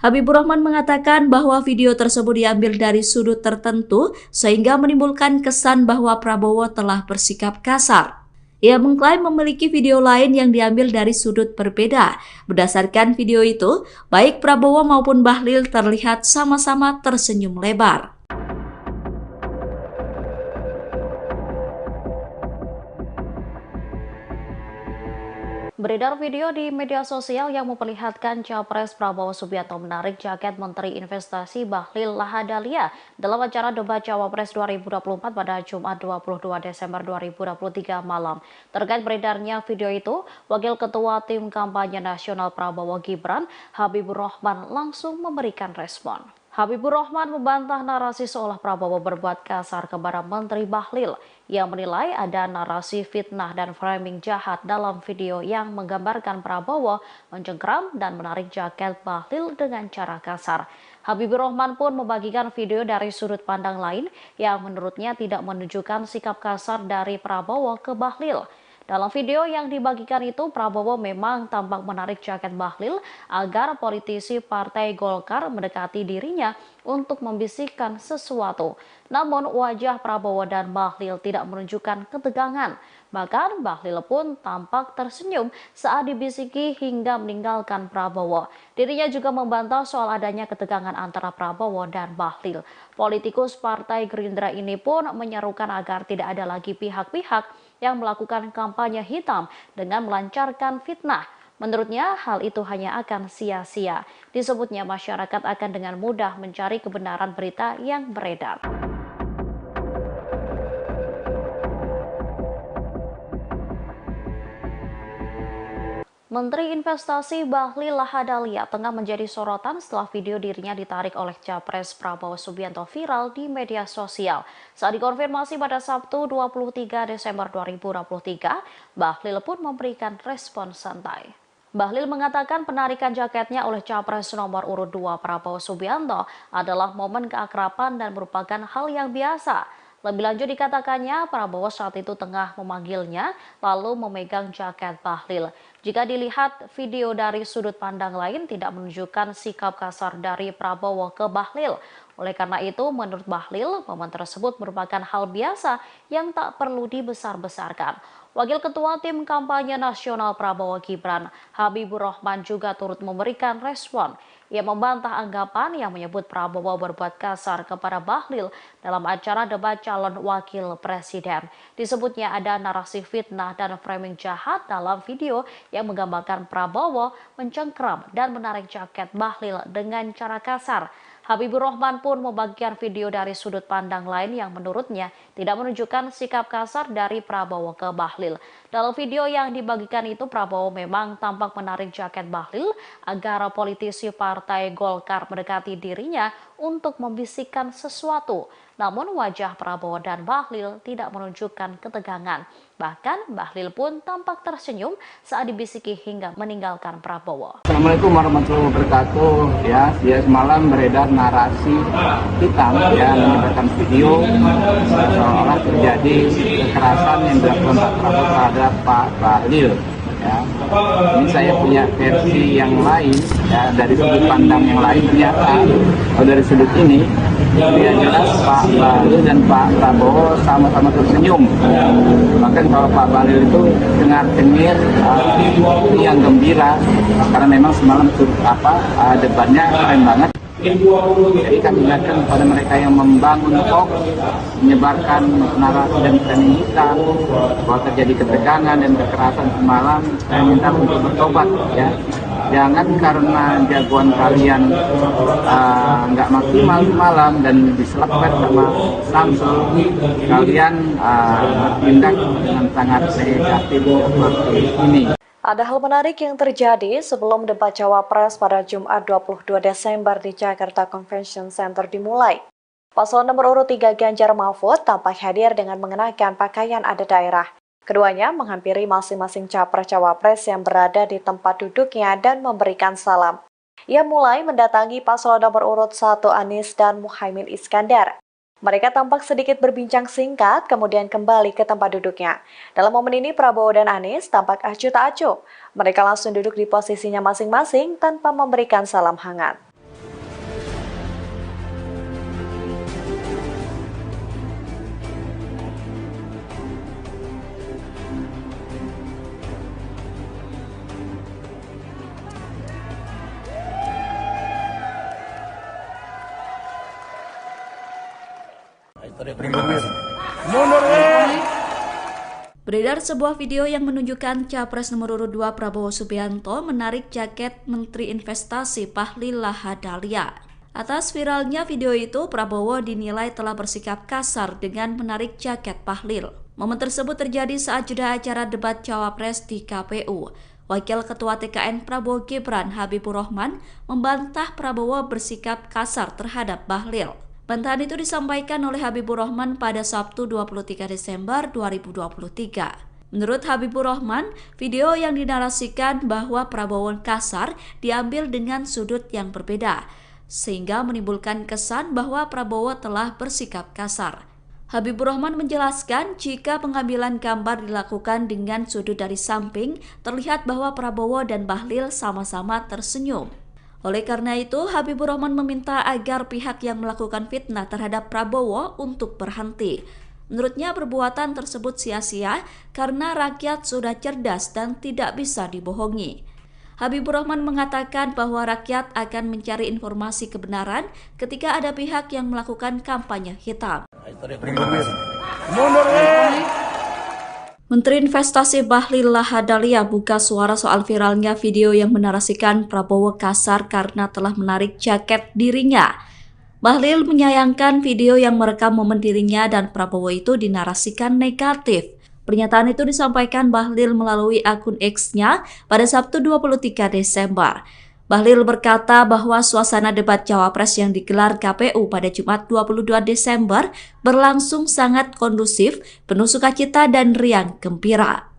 Habibur Rahman mengatakan bahwa video tersebut diambil dari sudut tertentu sehingga menimbulkan kesan bahwa Prabowo telah bersikap kasar. Ia mengklaim memiliki video lain yang diambil dari sudut berbeda. Berdasarkan video itu, baik Prabowo maupun Bahlil terlihat sama-sama tersenyum lebar. Beredar video di media sosial yang memperlihatkan Capres Prabowo Subianto menarik jaket Menteri Investasi Bahlil Lahadalia dalam acara debat Cawapres 2024 pada Jumat 22 Desember 2023 malam. Terkait beredarnya video itu, Wakil Ketua Tim Kampanye Nasional Prabowo Gibran Habibur Rahman langsung memberikan respon. Habibur Rahman membantah narasi seolah Prabowo berbuat kasar kepada Menteri Bahlil. Ia menilai ada narasi fitnah dan framing jahat dalam video yang menggambarkan Prabowo mencengkram dan menarik jaket Bahlil dengan cara kasar. Habibur Rahman pun membagikan video dari sudut pandang lain yang menurutnya tidak menunjukkan sikap kasar dari Prabowo ke Bahlil. Dalam video yang dibagikan itu, Prabowo memang tampak menarik jaket Bahlil agar politisi Partai Golkar mendekati dirinya untuk membisikkan sesuatu. Namun wajah Prabowo dan Bahlil tidak menunjukkan ketegangan. Bahkan Bahlil pun tampak tersenyum saat dibisiki hingga meninggalkan Prabowo. Dirinya juga membantah soal adanya ketegangan antara Prabowo dan Bahlil. Politikus Partai Gerindra ini pun menyerukan agar tidak ada lagi pihak-pihak yang melakukan kampanye hitam dengan melancarkan fitnah. Menurutnya, hal itu hanya akan sia-sia. Disebutnya masyarakat akan dengan mudah mencari kebenaran berita yang beredar. Menteri Investasi Bahlil Lahadalia tengah menjadi sorotan setelah video dirinya ditarik oleh Capres Prabowo Subianto viral di media sosial. Saat dikonfirmasi pada Sabtu 23 Desember 2023, Bahlil pun memberikan respon santai. Bahlil mengatakan penarikan jaketnya oleh Capres nomor urut 2 Prabowo Subianto adalah momen keakraban dan merupakan hal yang biasa. Lebih lanjut dikatakannya, Prabowo saat itu tengah memanggilnya lalu memegang jaket Bahlil. Jika dilihat video dari sudut pandang lain tidak menunjukkan sikap kasar dari Prabowo ke Bahlil. Oleh karena itu, menurut Bahlil, momen tersebut merupakan hal biasa yang tak perlu dibesar-besarkan. Wakil Ketua Tim Kampanye Nasional Prabowo Gibran, Habibur Rahman juga turut memberikan respon. Ia membantah anggapan yang menyebut Prabowo berbuat kasar kepada Bahlil dalam acara debat calon wakil presiden. Disebutnya ada narasi fitnah dan framing jahat dalam video yang menggambarkan Prabowo mencengkram dan menarik jaket Bahlil dengan cara kasar. Habibur Rahman pun membagikan video dari sudut pandang lain yang menurutnya tidak menunjukkan sikap kasar dari Prabowo ke Bahlil. Dalam video yang dibagikan itu, Prabowo memang tampak menarik jaket Bahlil agar politisi Partai Golkar mendekati dirinya untuk membisikkan sesuatu. Namun wajah Prabowo dan Bahlil tidak menunjukkan ketegangan. Bahkan Bahlil pun tampak tersenyum saat dibisiki hingga meninggalkan Prabowo. Assalamualaikum warahmatullahi wabarakatuh. Ya semalam beredar narasi hitam ya, menyebarkan video seolah terjadi kekerasan yang dilakukan Pak Prabowo terhadap Pak Bahlil. Ya. Ini saya punya versi yang lain ya, dari sudut pandang yang lain. Ternyata kalau dari sudut ini dia jelas Pak Bahlil dan Pak Prabowo sama-sama tersenyum. Bahkan kalau Pak Bahlil itu dengar-dengar yang gembira karena memang semalam debatnya keren banget. Jadi kami ingatkan kepada mereka yang membangun hoax, menyebarkan narasi dan framing hitam bahwa terjadi ketegangan dan kekerasan semalam. Saya minta untuk bertobat ya. Jangan karena jagoan kalian nggak maksimal semalam dan diselapkan sama Samsul, kalian bertindak dengan sangat negatif seperti ini. Ada hal menarik yang terjadi sebelum debat Cawapres pada Jumat 22 Desember di Jakarta Convention Center dimulai. Paslon nomor urut 3 Ganjar Mahfud tampak hadir dengan mengenakan pakaian adat daerah. Keduanya menghampiri masing-masing capres-cawapres yang berada di tempat duduknya dan memberikan salam. Ia mulai mendatangi paslon nomor urut 1 Anies dan Muhaimin Iskandar. Mereka tampak sedikit berbincang singkat, kemudian kembali ke tempat duduknya. Dalam momen ini, Prabowo dan Anies tampak acuh tak acuh. Mereka langsung duduk di posisinya masing-masing tanpa memberikan salam hangat. Beredar sebuah video yang menunjukkan Capres nomor urut 2 Prabowo Subianto menarik jaket Menteri Investasi Bahlil Lahadalia. Atas viralnya video itu, Prabowo dinilai telah bersikap kasar dengan menarik jaket Bahlil. Momen tersebut terjadi saat jeda acara debat Cawapres di KPU. Wakil Ketua TKN Prabowo Gibran, Habibur Rahman, membantah Prabowo bersikap kasar terhadap Bahlil. Bantahan itu disampaikan oleh Habibur Rahman pada Sabtu 23 Desember 2023. Menurut Habibur Rahman, video yang dinarasikan bahwa Prabowo kasar diambil dengan sudut yang berbeda, sehingga menimbulkan kesan bahwa Prabowo telah bersikap kasar. Habibur Rahman menjelaskan jika pengambilan gambar dilakukan dengan sudut dari samping, terlihat bahwa Prabowo dan Bahlil sama-sama tersenyum. Oleh karena itu, Habibur Rahman meminta agar pihak yang melakukan fitnah terhadap Prabowo untuk berhenti. Menurutnya perbuatan tersebut sia-sia karena rakyat sudah cerdas dan tidak bisa dibohongi. Habibur Rahman mengatakan bahwa rakyat akan mencari informasi kebenaran ketika ada pihak yang melakukan kampanye hitam. Menteri Investasi Bahlil Lahadalia buka suara soal viralnya video yang menarasikan Prabowo kasar karena telah menarik jaket dirinya. Bahlil menyayangkan video yang merekam momen dirinya dan Prabowo itu dinarasikan negatif. Pernyataan itu disampaikan Bahlil melalui akun X-nya pada Sabtu 23 Desember. Bahlil berkata bahwa suasana debat Cawapres yang digelar KPU pada Jumat 22 Desember berlangsung sangat kondusif, penuh sukacita dan riang gembira.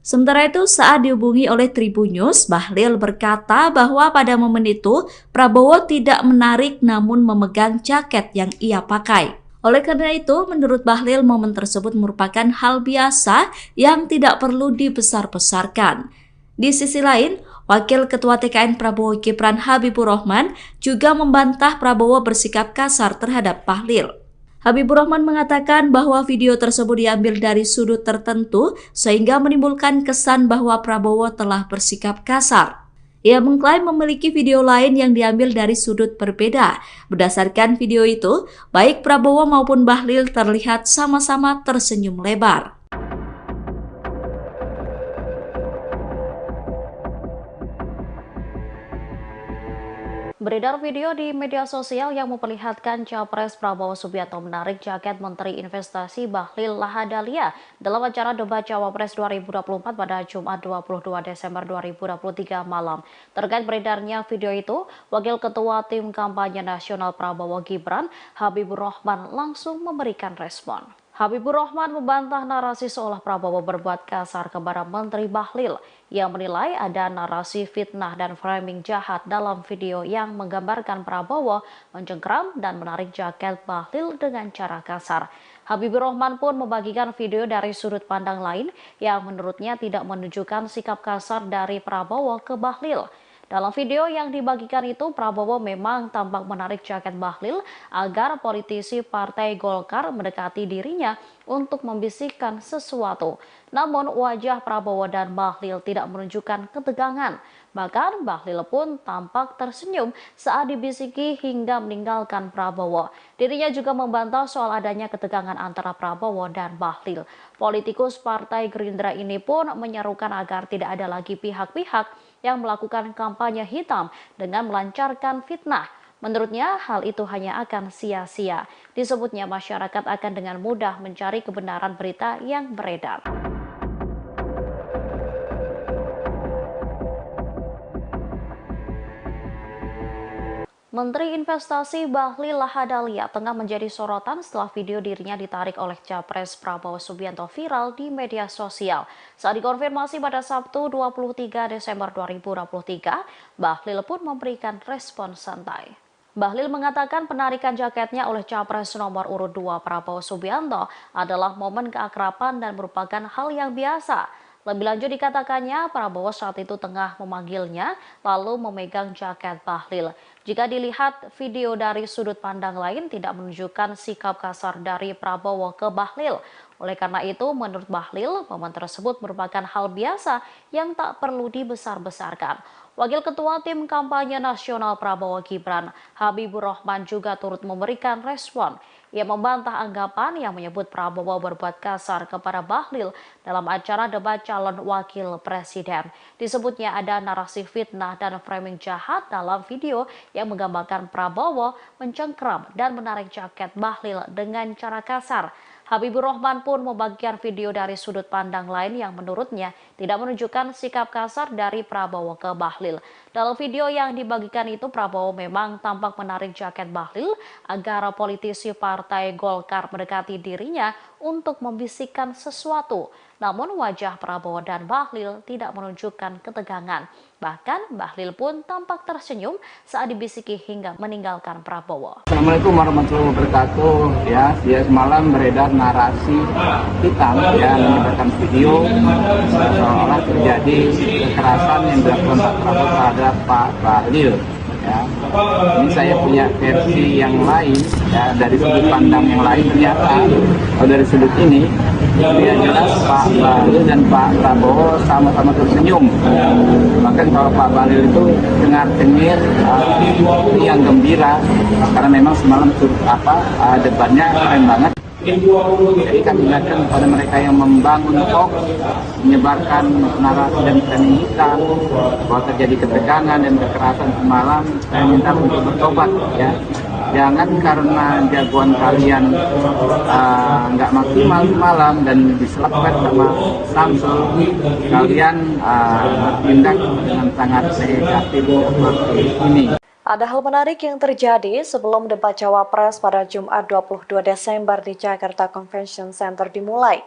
Sementara itu, saat dihubungi oleh Tribun News, Bahlil berkata bahwa pada momen itu Prabowo tidak menarik namun memegang jaket yang ia pakai. Oleh karena itu, menurut Bahlil, momen tersebut merupakan hal biasa yang tidak perlu dibesar-besarkan. Di sisi lain, Wakil Ketua TKN Prabowo Gibran Habibur Rahman juga membantah Prabowo bersikap kasar terhadap Bahlil. Habibur Rahman mengatakan bahwa video tersebut diambil dari sudut tertentu sehingga menimbulkan kesan bahwa Prabowo telah bersikap kasar. Ia mengklaim memiliki video lain yang diambil dari sudut berbeda. Berdasarkan video itu, baik Prabowo maupun Bahlil terlihat sama-sama tersenyum lebar. Beredar video di media sosial yang memperlihatkan Capres Prabowo Subianto menarik jaket Menteri Investasi Bahlil Lahadalia dalam acara debat Cawapres 2024 pada Jumat 22 Desember 2023 malam. Terkait beredarnya video itu, Wakil Ketua Tim Kampanye Nasional Prabowo Gibran Habibur Rahman langsung memberikan respon. Habibur Rahman membantah narasi seolah Prabowo berbuat kasar kepada Menteri Bahlil. Ia menilai ada narasi fitnah dan framing jahat dalam video yang menggambarkan Prabowo mencengkeram dan menarik jaket Bahlil dengan cara kasar. Habibur Rahman pun membagikan video dari sudut pandang lain yang menurutnya tidak menunjukkan sikap kasar dari Prabowo ke Bahlil. Dalam video yang dibagikan itu, Prabowo memang tampak menarik jaket Bahlil agar politisi Partai Golkar mendekati dirinya untuk membisikkan sesuatu. Namun wajah Prabowo dan Bahlil tidak menunjukkan ketegangan. Bahkan Bahlil pun tampak tersenyum saat dibisiki hingga meninggalkan Prabowo. Dirinya juga membantah soal adanya ketegangan antara Prabowo dan Bahlil. Politikus Partai Gerindra ini pun menyerukan agar tidak ada lagi pihak-pihak yang melakukan kampanye hitam dengan melancarkan fitnah. Menurutnya, hal itu hanya akan sia-sia. Disebutnya masyarakat akan dengan mudah mencari kebenaran berita yang beredar. Menteri Investasi Bahlil Lahadalia tengah menjadi sorotan setelah video dirinya ditarik oleh Capres Prabowo Subianto viral di media sosial. Saat dikonfirmasi pada Sabtu 23 Desember 2023, Bahlil pun memberikan respon santai. Bahlil mengatakan penarikan jaketnya oleh Capres nomor urut 2 Prabowo Subianto adalah momen keakraban dan merupakan hal yang biasa. Lebih lanjut dikatakannya, Prabowo saat itu tengah memanggilnya lalu memegang jaket Bahlil. Jika dilihat video dari sudut pandang lain tidak menunjukkan sikap kasar dari Prabowo ke Bahlil. Oleh karena itu, menurut Bahlil, momen tersebut merupakan hal biasa yang tak perlu dibesar-besarkan. Wakil Ketua Tim Kampanye Nasional Prabowo Gibran Habibur Rahman juga turut memberikan respon. Ia membantah anggapan yang menyebut Prabowo berbuat kasar kepada Bahlil dalam acara debat calon wakil presiden. Disebutnya ada narasi fitnah dan framing jahat dalam video yang menggambarkan Prabowo mencengkeram dan menarik jaket Bahlil dengan cara kasar. Habibur Rahman pun membagikan video dari sudut pandang lain yang menurutnya tidak menunjukkan sikap kasar dari Prabowo ke Bahlil. Dalam video yang dibagikan itu, Prabowo memang tampak menarik jaket Bahlil agar politisi Partai Golkar mendekati dirinya untuk membisikkan sesuatu. Namun wajah Prabowo dan Bahlil tidak menunjukkan ketegangan. Bahkan Bahlil pun tampak tersenyum saat dibisiki hingga meninggalkan Prabowo. Assalamualaikum warahmatullahi wabarakatuh. Ya semalam beredar narasi hitam ya menyebarkan video seolah terjadi kekerasan yang dilakukan Pak Prabowo terhadap Pak Bahlil. Ya, ini saya punya versi yang lain ya dari sudut pandang yang lain. Ternyata kalau dari sudut ini dia jelas Pak Bahlil dan Pak Prabowo sama-sama tersenyum. Bahkan kalau Pak Bahlil itu dengar-dengar yang gembira karena memang semalam debatnya keren banget. Jadi kami ingatkan kepada mereka yang membangun hoax, menyebarkan narasi dan hitam bahwa terjadi ketegangan dan kekerasan semalam, saya minta untuk bertobat ya. Jangan karena jagoan kalian nggak maksimal semalam dan diselapkan sama Samsul, kalian bertindak dengan sangat negatif seperti ini. Ada hal menarik yang terjadi sebelum debat Cawapres pada Jumat 22 Desember di Jakarta Convention Center dimulai.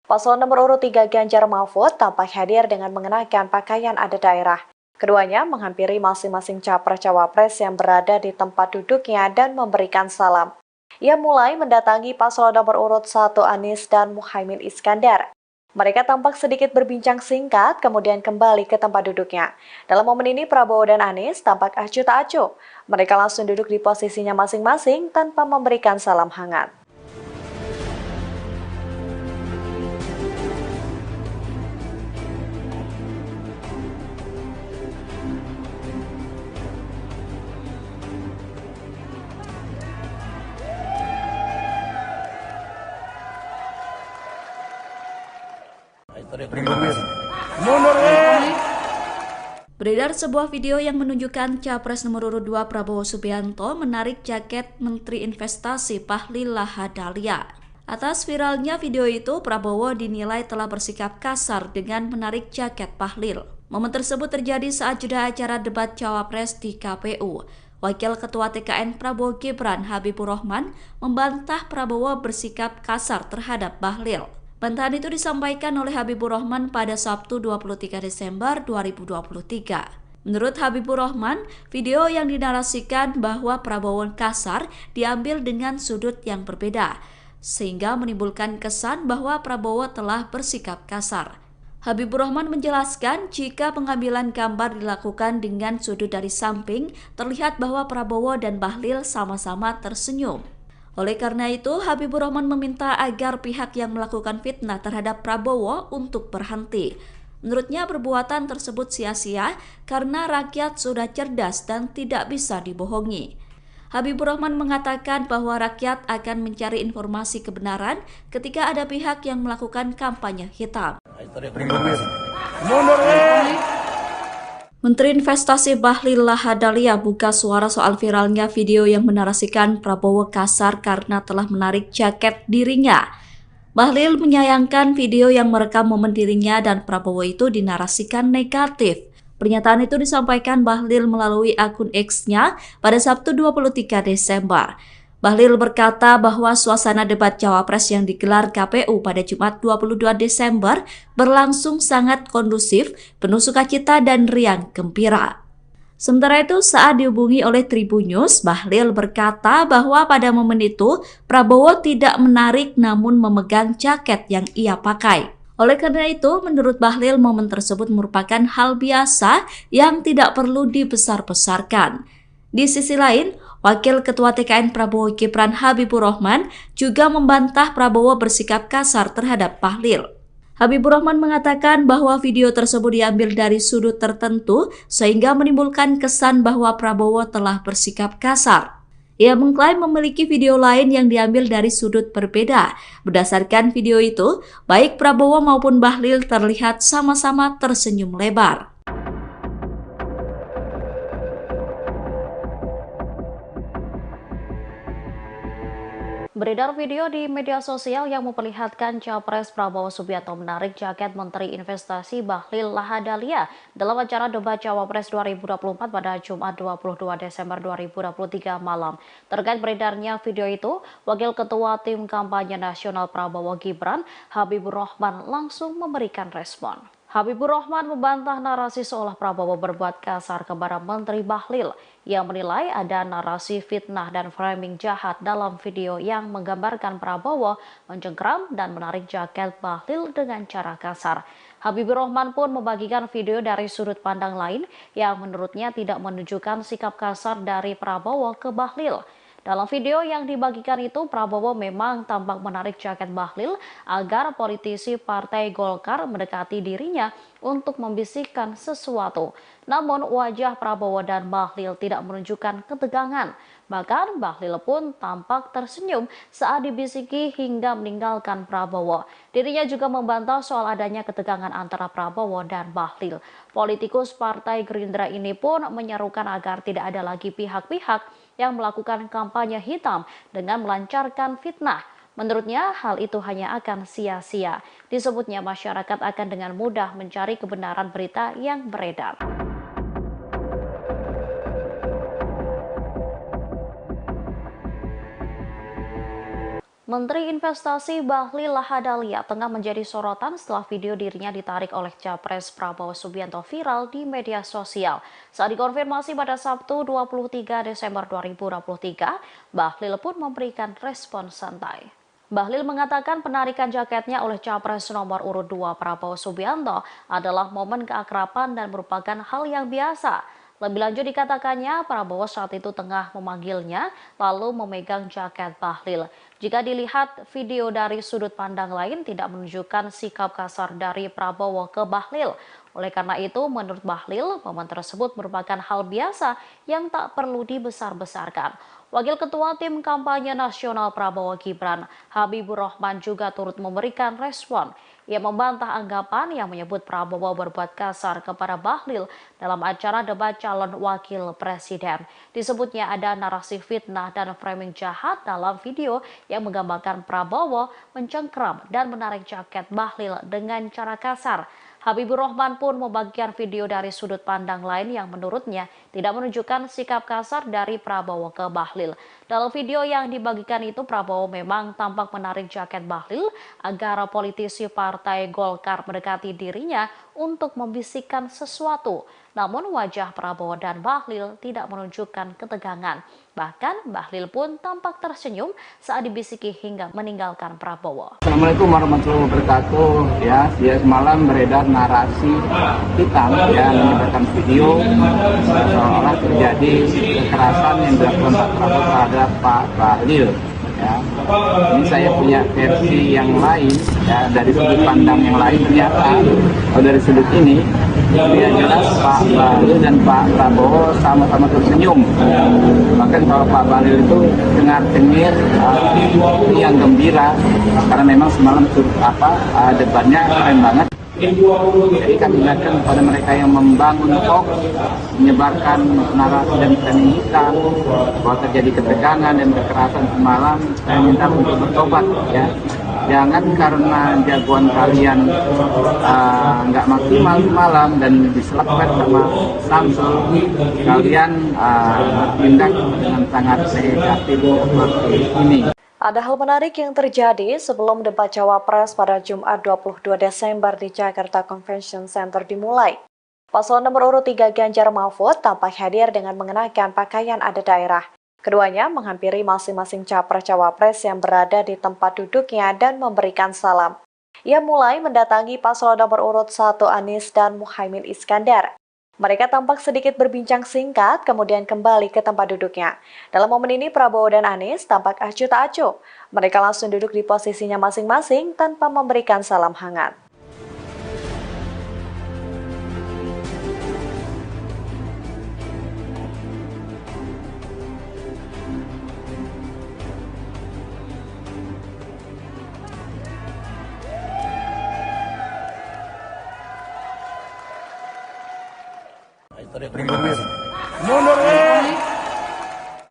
Paslon nomor urut 3 Ganjar Mahfud tampak hadir dengan mengenakan pakaian adat daerah. Keduanya menghampiri masing-masing capres-cawapres yang berada di tempat duduknya dan memberikan salam. Ia mulai mendatangi paslon nomor urut 1 Anies dan Muhaimin Iskandar. Mereka tampak sedikit berbincang singkat, kemudian kembali ke tempat duduknya. Dalam momen ini, Prabowo dan Anies tampak acuh tak acuh. Mereka langsung duduk di posisinya masing-masing tanpa memberikan salam hangat. Beredar sebuah video yang menunjukkan Capres nomor urut 2 Prabowo Subianto menarik jaket Menteri Investasi Bahlil Lahadalia. Atas viralnya video itu, Prabowo dinilai telah bersikap kasar dengan menarik jaket Bahlil. Momen tersebut terjadi saat jeda acara debat Cawapres di KPU. Wakil Ketua TKN Prabowo Gibran Habibur Rahman membantah Prabowo bersikap kasar terhadap Bahlil. Bantahan itu disampaikan oleh Habibur Rahman pada Sabtu 23 Desember 2023. Menurut Habibur Rahman, video yang dinarasikan bahwa Prabowo kasar diambil dengan sudut yang berbeda, sehingga menimbulkan kesan bahwa Prabowo telah bersikap kasar. Habibur Rahman menjelaskan jika pengambilan gambar dilakukan dengan sudut dari samping, terlihat bahwa Prabowo dan Bahlil sama-sama tersenyum. Oleh karena itu, Habibur Rahman meminta agar pihak yang melakukan fitnah terhadap Prabowo untuk berhenti. Menurutnya perbuatan tersebut sia-sia karena rakyat sudah cerdas dan tidak bisa dibohongi. Habibur Rahman mengatakan bahwa rakyat akan mencari informasi kebenaran ketika ada pihak yang melakukan kampanye hitam. Menteri Investasi Bahlil Lahadalia buka suara soal viralnya video yang menarasikan Prabowo kasar karena telah menarik jaket dirinya. Bahlil menyayangkan video yang merekam momen dirinya dan Prabowo itu dinarasikan negatif. Pernyataan itu disampaikan Bahlil melalui akun X-nya pada Sabtu 23 Desember. Bahlil berkata bahwa suasana debat Cawapres yang digelar KPU pada Jumat 22 Desember berlangsung sangat kondusif, penuh sukacita dan riang gembira. Sementara itu, saat dihubungi oleh Tribunnews, Bahlil berkata bahwa pada momen itu Prabowo tidak menarik namun memegang jaket yang ia pakai. Oleh karena itu, menurut Bahlil, momen tersebut merupakan hal biasa yang tidak perlu dibesar-besarkan. Di sisi lain, Wakil Ketua TKN Prabowo Gibran Habibur Rahman juga membantah Prabowo bersikap kasar terhadap Bahlil. Habibur Rahman mengatakan bahwa video tersebut diambil dari sudut tertentu sehingga menimbulkan kesan bahwa Prabowo telah bersikap kasar. Ia mengklaim memiliki video lain yang diambil dari sudut berbeda. Berdasarkan video itu, baik Prabowo maupun Bahlil terlihat sama-sama tersenyum lebar. Beredar video di media sosial yang memperlihatkan Capres Prabowo Subianto menarik jaket Menteri Investasi Bahlil Lahadalia dalam acara debat Cawapres 2024 pada Jumat 22 Desember 2023 malam. Terkait beredarnya video itu, Wakil Ketua Tim Kampanye Nasional Prabowo Gibran Habibur Rahman langsung memberikan respon. Habibur Rahman membantah narasi seolah Prabowo berbuat kasar kepada Menteri Bahlil. Ia menilai ada narasi fitnah dan framing jahat dalam video yang menggambarkan Prabowo mencengkram dan menarik jaket Bahlil dengan cara kasar. Habibur Rahman pun membagikan video dari sudut pandang lain yang menurutnya tidak menunjukkan sikap kasar dari Prabowo ke Bahlil. Dalam video yang dibagikan itu, Prabowo memang tampak menarik jaket Bahlil agar politisi Partai Golkar mendekati dirinya untuk membisikkan sesuatu. Namun wajah Prabowo dan Bahlil tidak menunjukkan ketegangan. Bahkan Bahlil pun tampak tersenyum saat dibisiki hingga meninggalkan Prabowo. Dirinya juga membantah soal adanya ketegangan antara Prabowo dan Bahlil. Politikus Partai Gerindra ini pun menyerukan agar tidak ada lagi pihak-pihak yang melakukan kampanye hitam dengan melancarkan fitnah. Menurutnya, hal itu hanya akan sia-sia. Disebutnya masyarakat akan dengan mudah mencari kebenaran berita yang beredar. Menteri Investasi Bahlil Lahadalia tengah menjadi sorotan setelah video dirinya ditarik oleh Capres Prabowo Subianto viral di media sosial. Saat dikonfirmasi pada Sabtu 23 Desember 2023, Bahlil pun memberikan respon santai. Bahlil mengatakan penarikan jaketnya oleh Capres nomor urut 2 Prabowo Subianto adalah momen keakraban dan merupakan hal yang biasa. Lebih lanjut dikatakannya, Prabowo saat itu tengah memanggilnya lalu memegang jaket Bahlil. Jika dilihat video dari sudut pandang lain tidak menunjukkan sikap kasar dari Prabowo ke Bahlil. Oleh karena itu, menurut Bahlil, momen tersebut merupakan hal biasa yang tak perlu dibesar-besarkan. Wakil Ketua Tim Kampanye Nasional Prabowo Gibran, Habibur Rahman juga turut memberikan respon. Ia membantah anggapan yang menyebut Prabowo berbuat kasar kepada Bahlil dalam acara debat calon wakil presiden. Disebutnya ada narasi fitnah dan framing jahat dalam video yang menggambarkan Prabowo mencengkram dan menarik jaket Bahlil dengan cara kasar. Habibur Rahman pun membagikan video dari sudut pandang lain yang menurutnya tidak menunjukkan sikap kasar dari Prabowo ke Bahlil. Dalam video yang dibagikan itu, Prabowo memang tampak menarik jaket Bahlil agar politisi Partai Golkar mendekati dirinya untuk membisikkan sesuatu. Namun wajah Prabowo dan Bahlil tidak menunjukkan ketegangan. Bahkan Bahlil pun tampak tersenyum saat dibisiki hingga meninggalkan Prabowo. Assalamualaikum warahmatullahi wabarakatuh. Ya, semalam beredar narasi hitam ya, menyebarkan video seolah terjadi kekerasan yang dilakukan Pak Prabowo terhadap Pak Bahlil. Ya, ini saya punya versi yang lain ya, dari sudut pandang yang lain. Ternyata kalau dari sudut ini dia jelas Pak Bahlil dan Pak Prabowo sama-sama tersenyum. Bahkan kalau Pak Bahlil itu dengar-dengar yang gembira karena memang semalam debatnya keren banget. Jadi kami ingatkan kepada mereka yang membangun hoax, menyebarkan narasi dan framing hitam bahwa terjadi ketegangan dan kekerasan semalam. Saya minta untuk bertobat ya. Jangan karena jagoan kalian nggak maksimal semalam dan diselapkan sama Samsul, kalian bertindak dengan sangat negatif seperti ini. Ada hal menarik yang terjadi sebelum debat Cawapres pada Jumat 22 Desember di Jakarta Convention Center dimulai. Paslon nomor urut 3 Ganjar Mahfud tampak hadir dengan mengenakan pakaian adat daerah. Keduanya menghampiri masing-masing capres-cawapres yang berada di tempat duduknya dan memberikan salam. Ia mulai mendatangi paslon nomor urut 1 Anies dan Muhaimin Iskandar. Mereka tampak sedikit berbincang singkat, kemudian kembali ke tempat duduknya. Dalam momen ini, Prabowo dan Anies tampak acuh tak acuh. Mereka langsung duduk di posisinya masing-masing tanpa memberikan salam hangat.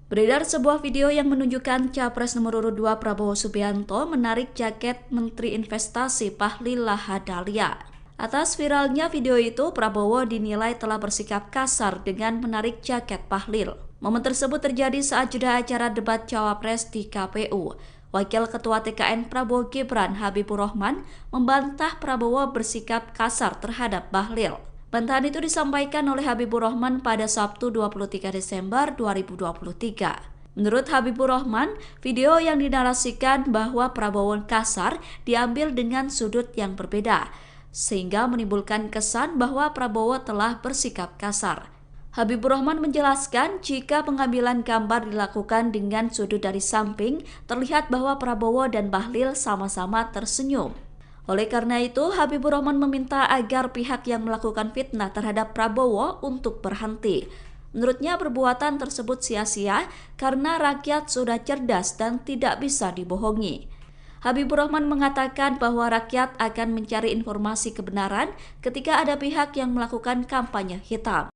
Beredar sebuah video yang menunjukkan Capres nomor urut 2 Prabowo Subianto menarik jaket Menteri Investasi Bahlil Lahadalia. Atas viralnya video itu, Prabowo dinilai telah bersikap kasar dengan menarik jaket Bahlil. Momen tersebut terjadi saat jeda acara debat Cawapres di KPU. Wakil Ketua TKN Prabowo Gibran, Habibur Rahman, membantah Prabowo bersikap kasar terhadap Bahlil. Bantahan itu disampaikan oleh Habibur Rahman pada Sabtu 23 Desember 2023. Menurut Habibur Rahman, video yang dinarasikan bahwa Prabowo kasar diambil dengan sudut yang berbeda, sehingga menimbulkan kesan bahwa Prabowo telah bersikap kasar. Habibur Rahman menjelaskan jika pengambilan gambar dilakukan dengan sudut dari samping, terlihat bahwa Prabowo dan Bahlil sama-sama tersenyum. Oleh karena itu, Habibur Rahman meminta agar pihak yang melakukan fitnah terhadap Prabowo untuk berhenti. Menurutnya perbuatan tersebut sia-sia karena rakyat sudah cerdas dan tidak bisa dibohongi. Habibur Rahman mengatakan bahwa rakyat akan mencari informasi kebenaran ketika ada pihak yang melakukan kampanye hitam.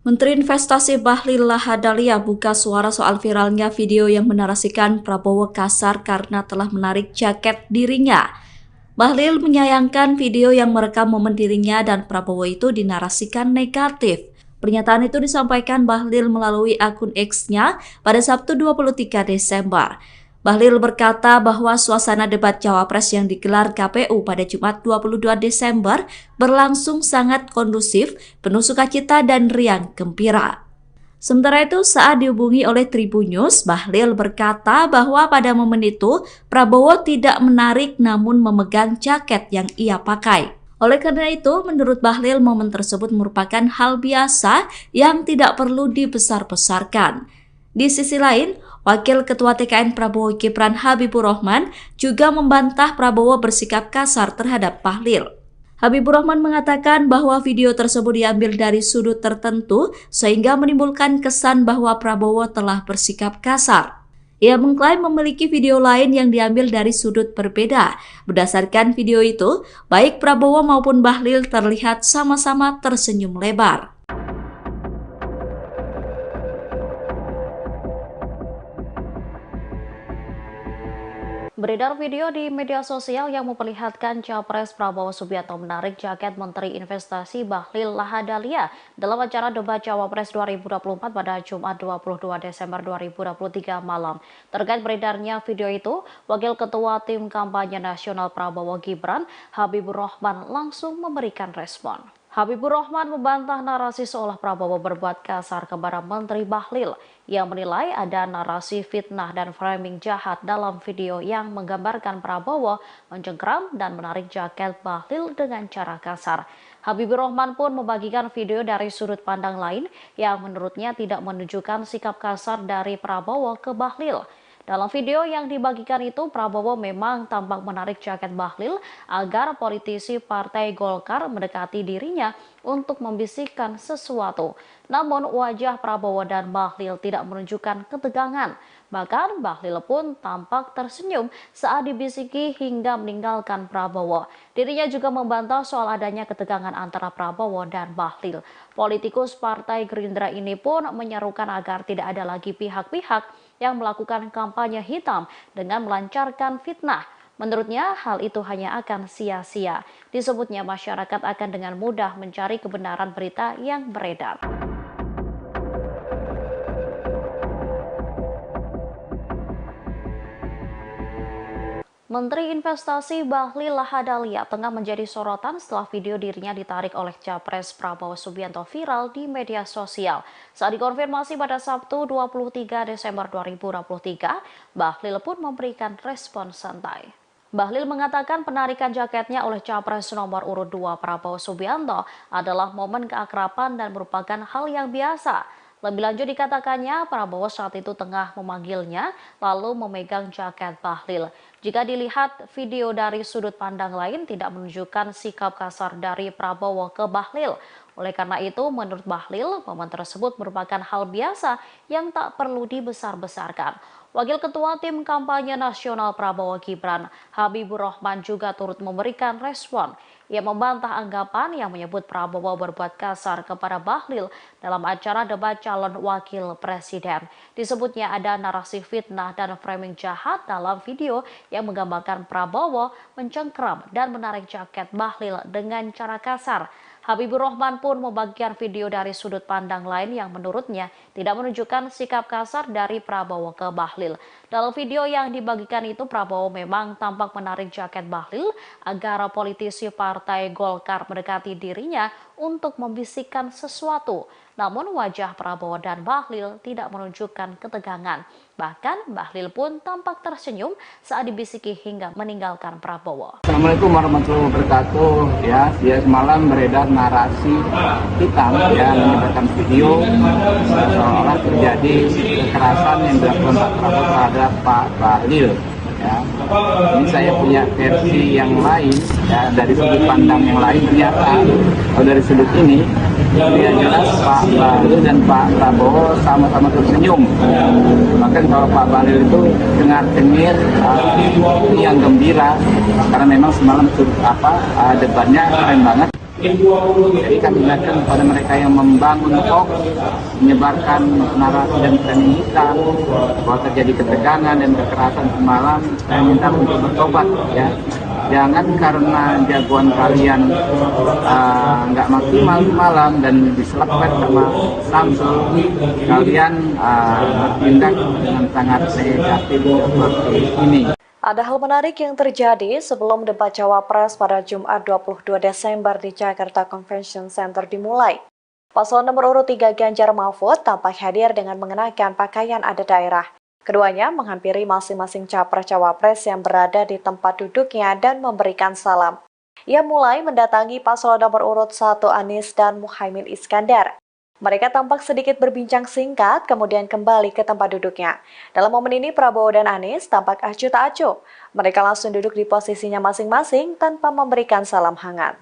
Menteri Investasi Bahlil Lahadalia buka suara soal viralnya video yang menarasikan Prabowo kasar karena telah menarik jaket dirinya. Bahlil menyayangkan video yang merekam momen dirinya dan Prabowo itu dinarasikan negatif. Pernyataan itu disampaikan Bahlil melalui akun X-nya pada Sabtu 23 Desember. Bahlil berkata bahwa suasana debat Cawapres yang digelar KPU pada Jumat 22 Desember berlangsung sangat kondusif, penuh sukacita dan riang gembira. Sementara itu, saat dihubungi oleh Tribunnews, Bahlil berkata bahwa pada momen itu Prabowo tidak menarik namun memegang jaket yang ia pakai. Oleh karena itu, menurut Bahlil, momen tersebut merupakan hal biasa yang tidak perlu dibesar-besarkan. Di sisi lain, Wakil Ketua TKN Prabowo Gibran Habibur Rahman juga membantah Prabowo bersikap kasar terhadap Bahlil. Habibur Rahman mengatakan bahwa video tersebut diambil dari sudut tertentu sehingga menimbulkan kesan bahwa Prabowo telah bersikap kasar. Ia mengklaim memiliki video lain yang diambil dari sudut berbeda. Berdasarkan video itu, baik Prabowo maupun Bahlil terlihat sama-sama tersenyum lebar. Beredar video di media sosial yang memperlihatkan Capres Prabowo Subianto menarik jaket Menteri Investasi Bahlil Lahadalia dalam acara debat Cawapres 2024 pada Jumat 22 Desember 2023 malam. Terkait beredarnya video itu, Wakil Ketua Tim Kampanye Nasional Prabowo Gibran, Habibur Rahman langsung memberikan respon. Habibur Rahman membantah narasi seolah Prabowo berbuat kasar kepada Menteri Bahlil. Ia menilai ada narasi fitnah dan framing jahat dalam video yang menggambarkan Prabowo mencengkram dan menarik jaket Bahlil dengan cara kasar. Habibur Rahman pun membagikan video dari sudut pandang lain yang menurutnya tidak menunjukkan sikap kasar dari Prabowo ke Bahlil. Dalam video yang dibagikan itu, Prabowo memang tampak menarik jaket Bahlil agar politisi Partai Golkar mendekati dirinya untuk membisikkan sesuatu. Namun wajah Prabowo dan Bahlil tidak menunjukkan ketegangan. Bahkan Bahlil pun tampak tersenyum saat dibisiki hingga meninggalkan Prabowo. Dirinya juga membantah soal adanya ketegangan antara Prabowo dan Bahlil. Politikus Partai Gerindra ini pun menyerukan agar tidak ada lagi pihak-pihak yang melakukan kampanye hitam dengan melancarkan fitnah. Menurutnya, hal itu hanya akan sia-sia. Disebutnya masyarakat akan dengan mudah mencari kebenaran berita yang beredar. Menteri Investasi Bahlil Lahadalia tengah menjadi sorotan setelah video dirinya ditarik oleh Capres Prabowo Subianto viral di media sosial. Saat dikonfirmasi pada Sabtu 23 Desember 2023, Bahlil pun memberikan respon santai. Bahlil mengatakan penarikan jaketnya oleh Capres nomor urut 2 Prabowo Subianto adalah momen keakraban dan merupakan hal yang biasa. Lebih lanjut dikatakannya, Prabowo saat itu tengah memanggilnya lalu memegang jaket Bahlil. Jika dilihat video dari sudut pandang lain tidak menunjukkan sikap kasar dari Prabowo ke Bahlil. Oleh karena itu, menurut Bahlil, momen tersebut merupakan hal biasa yang tak perlu dibesar-besarkan. Wakil Ketua Tim Kampanye Nasional Prabowo Gibran, Habibur Rahman juga turut memberikan respon. Ia membantah anggapan yang menyebut Prabowo berbuat kasar kepada Bahlil dalam acara debat calon wakil presiden. Disebutnya ada narasi fitnah dan framing jahat dalam video yang menggambarkan Prabowo mencengkram dan menarik jaket Bahlil dengan cara kasar. Habibur Rahman pun membagikan video dari sudut pandang lain yang menurutnya tidak menunjukkan sikap kasar dari Prabowo ke Bahlil. Dalam video yang dibagikan itu, Prabowo memang tampak menarik jaket Bahlil agar politisi Partai Golkar mendekati dirinya untuk membisikkan sesuatu. Namun wajah Prabowo dan Bahlil tidak menunjukkan ketegangan. Bahkan Bahlil pun tampak tersenyum saat dibisiki hingga meninggalkan Prabowo. Assalamualaikum warahmatullahi wabarakatuh. Ya semalam beredar narasi hitam ya, menyebarkan video seolah terjadi kekerasan yang dilakukan Pak Prabowo terhadap Pak Bahlil. Ya. Ini saya punya versi yang lain ya, dari sudut pandang yang lain. Ternyata kalau dari sudut ini dia jelas Pak Bahlil dan Pak Prabowo sama-sama tersenyum. Bahkan kalau Pak Bahlil itu dengar-dengar yang gembira karena memang semalam debatnya keren banget. Jadi kami ingatkan kepada mereka yang membangun hoax, menyebarkan narasi dan framing hitam bahwa terjadi ketegangan dan kekerasan semalam, saya minta untuk bertobat ya. Jangan karena jagoan kalian nggak maksimal malam dan diselapkan sama Samsul, kalian bertindak dengan sangat negatif seperti ini. Ada hal menarik yang terjadi sebelum debat Cawapres pada Jumat 22 Desember di Jakarta Convention Center dimulai. Paslon nomor urut 3 Ganjar Mahfud tampak hadir dengan mengenakan pakaian adat daerah. Keduanya menghampiri masing-masing capres-cawapres yang berada di tempat duduknya dan memberikan salam. Ia mulai mendatangi paslon nomor urut 1 Anies dan Muhaimin Iskandar. Mereka tampak sedikit berbincang singkat, kemudian kembali ke tempat duduknya. Dalam momen ini, Prabowo dan Anies tampak acuh tak acuh. Mereka langsung duduk di posisinya masing-masing tanpa memberikan salam hangat.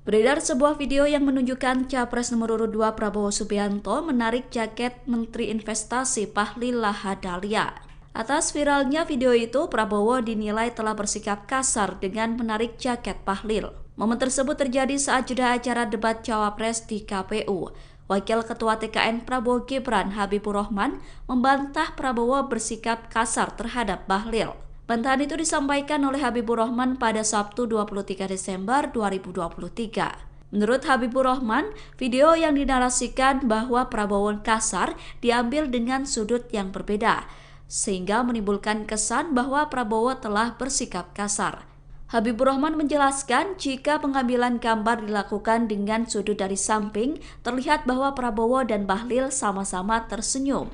Beredar sebuah video yang menunjukkan Capres nomor urut 2 Prabowo Subianto menarik jaket Menteri Investasi Bahlil Lahadalia. Atas viralnya video itu, Prabowo dinilai telah bersikap kasar dengan menarik jaket Bahlil. Momen tersebut terjadi saat jeda acara debat Cawapres di KPU. Wakil Ketua TKN Prabowo Gibran Habibur Rahman membantah Prabowo bersikap kasar terhadap Bahlil. Bantahan itu disampaikan oleh Habibur Rahman pada Sabtu 23 Desember 2023. Menurut Habibur Rahman, video yang dinarasikan bahwa Prabowo kasar diambil dengan sudut yang berbeda, sehingga menimbulkan kesan bahwa Prabowo telah bersikap kasar. Habibur Rahman menjelaskan jika pengambilan gambar dilakukan dengan sudut dari samping, terlihat bahwa Prabowo dan Bahlil sama-sama tersenyum.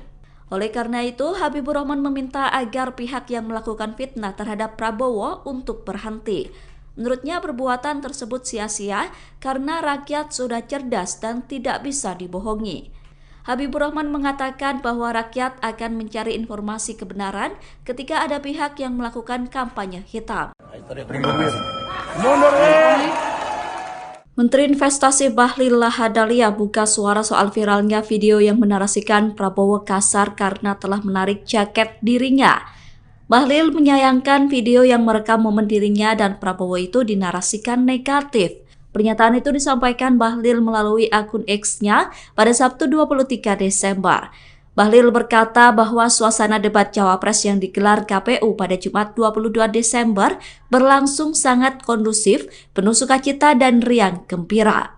Oleh karena itu, Habibur Rahman meminta agar pihak yang melakukan fitnah terhadap Prabowo untuk berhenti. Menurutnya perbuatan tersebut sia-sia karena rakyat sudah cerdas dan tidak bisa dibohongi. Habibur Rahman mengatakan bahwa rakyat akan mencari informasi kebenaran ketika ada pihak yang melakukan kampanye hitam. Menteri Investasi Bahlil Lahadalia buka suara soal viralnya video yang menarasikan Prabowo kasar karena telah menarik jaket dirinya. Bahlil menyayangkan video yang merekam momen dirinya dan Prabowo itu dinarasikan negatif. Pernyataan itu disampaikan Bahlil melalui akun X-nya pada Sabtu 23 Desember. Bahlil berkata bahwa suasana debat Cawapres yang digelar KPU pada Jumat 22 Desember berlangsung sangat kondusif, penuh sukacita dan riang gembira.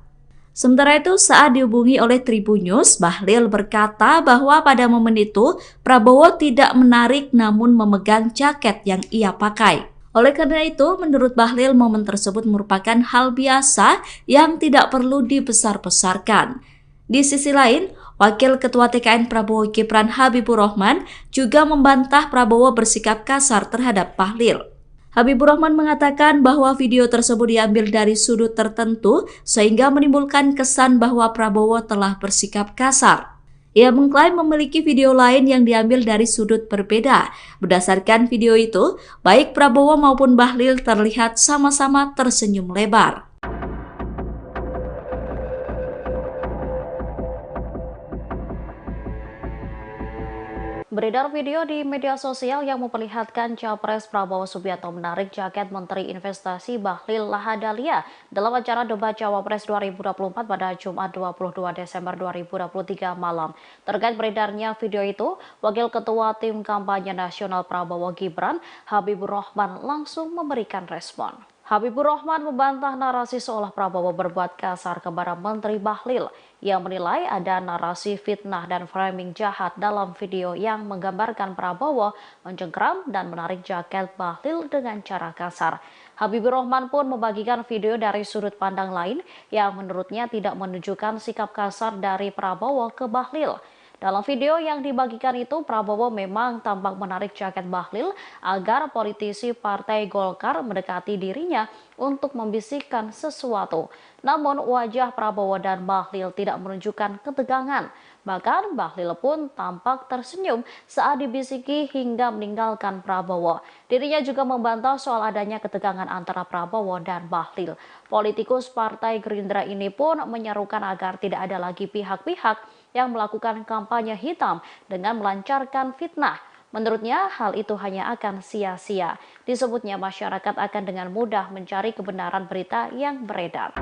Sementara itu, saat dihubungi oleh Tribunnews, Bahlil berkata bahwa pada momen itu Prabowo tidak menarik namun memegang jaket yang ia pakai. Oleh karena itu, menurut Bahlil, momen tersebut merupakan hal biasa yang tidak perlu dibesar-besarkan. Di sisi lain, Wakil Ketua TKN Prabowo Gibran Habibur Rahman juga membantah Prabowo bersikap kasar terhadap Bahlil. Habibur Rahman mengatakan bahwa video tersebut diambil dari sudut tertentu sehingga menimbulkan kesan bahwa Prabowo telah bersikap kasar. Ia mengklaim memiliki video lain yang diambil dari sudut berbeda. Berdasarkan video itu, baik Prabowo maupun Bahlil terlihat sama-sama tersenyum lebar. Beredar video di media sosial yang memperlihatkan Capres Prabowo Subianto menarik jaket Menteri Investasi Bahlil Lahadalia dalam acara debat Cawapres 2024 pada Jumat 22 Desember 2023 malam. Terkait beredarnya video itu, Wakil Ketua Tim Kampanye Nasional Prabowo Gibran, Habibur Rahman langsung memberikan respon. Habibur Rahman membantah narasi seolah Prabowo berbuat kasar kepada Menteri Bahlil. Ia menilai ada narasi fitnah dan framing jahat dalam video yang menggambarkan Prabowo mencengkram dan menarik jaket Bahlil dengan cara kasar. Habibur Rahman pun membagikan video dari sudut pandang lain yang menurutnya tidak menunjukkan sikap kasar dari Prabowo ke Bahlil. Dalam video yang dibagikan itu, Prabowo memang tampak menarik jaket Bahlil agar politisi Partai Golkar mendekati dirinya untuk membisikkan sesuatu. Namun wajah Prabowo dan Bahlil tidak menunjukkan ketegangan. Bahkan Bahlil pun tampak tersenyum saat dibisiki hingga meninggalkan Prabowo. Dirinya juga membantah soal adanya ketegangan antara Prabowo dan Bahlil. Politikus Partai Gerindra ini pun menyerukan agar tidak ada lagi pihak-pihak yang melakukan kampanye hitam dengan melancarkan fitnah. Menurutnya hal itu hanya akan sia-sia. Disebutnya masyarakat akan dengan mudah mencari kebenaran berita yang beredar.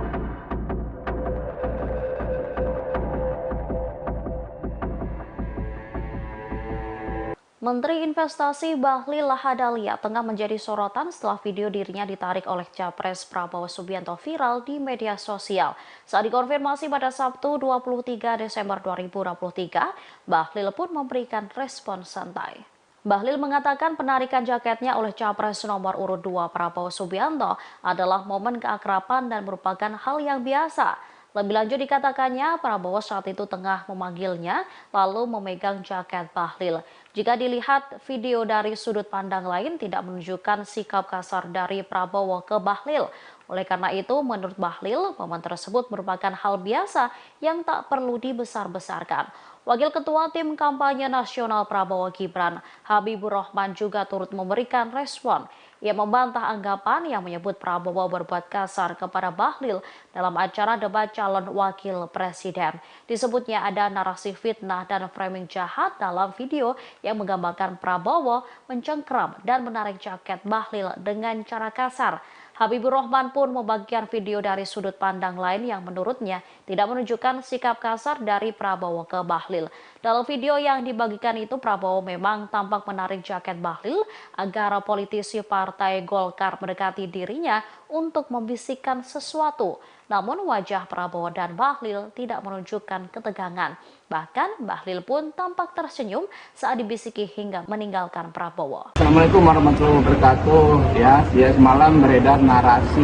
Menteri Investasi Bahlil Lahadalia tengah menjadi sorotan setelah video dirinya ditarik oleh Capres Prabowo Subianto viral di media sosial. Saat dikonfirmasi pada Sabtu 23 Desember 2023, Bahlil pun memberikan respon santai. Bahlil mengatakan penarikan jaketnya oleh Capres nomor urut 2 Prabowo Subianto adalah momen keakraban dan merupakan hal yang biasa. Lebih lanjut dikatakannya, Prabowo saat itu tengah memanggilnya lalu memegang jaket Bahlil. Jika dilihat video dari sudut pandang lain tidak menunjukkan sikap kasar dari Prabowo ke Bahlil. Oleh karena itu, menurut Bahlil, momen tersebut merupakan hal biasa yang tak perlu dibesar-besarkan. Wakil Ketua Tim Kampanye Nasional Prabowo Gibran, Habibur Rahman juga turut memberikan respon. Ia membantah anggapan yang menyebut Prabowo berbuat kasar kepada Bahlil dalam acara debat calon wakil presiden. Disebutnya ada narasi fitnah dan framing jahat dalam video yang menggambarkan Prabowo mencengkram dan menarik jaket Bahlil dengan cara kasar. Habibur Rahman pun membagikan video dari sudut pandang lain yang menurutnya tidak menunjukkan sikap kasar dari Prabowo ke Bahlil. Dalam video yang dibagikan itu, Prabowo memang tampak menarik jaket Bahlil agar politisi Partai Golkar mendekati dirinya untuk membisikkan sesuatu. Namun wajah Prabowo dan Bahlil tidak menunjukkan ketegangan. Bahkan Bahlil pun tampak tersenyum saat dibisiki hingga meninggalkan Prabowo. Assalamualaikum warahmatullahi wabarakatuh. Ya semalam beredar narasi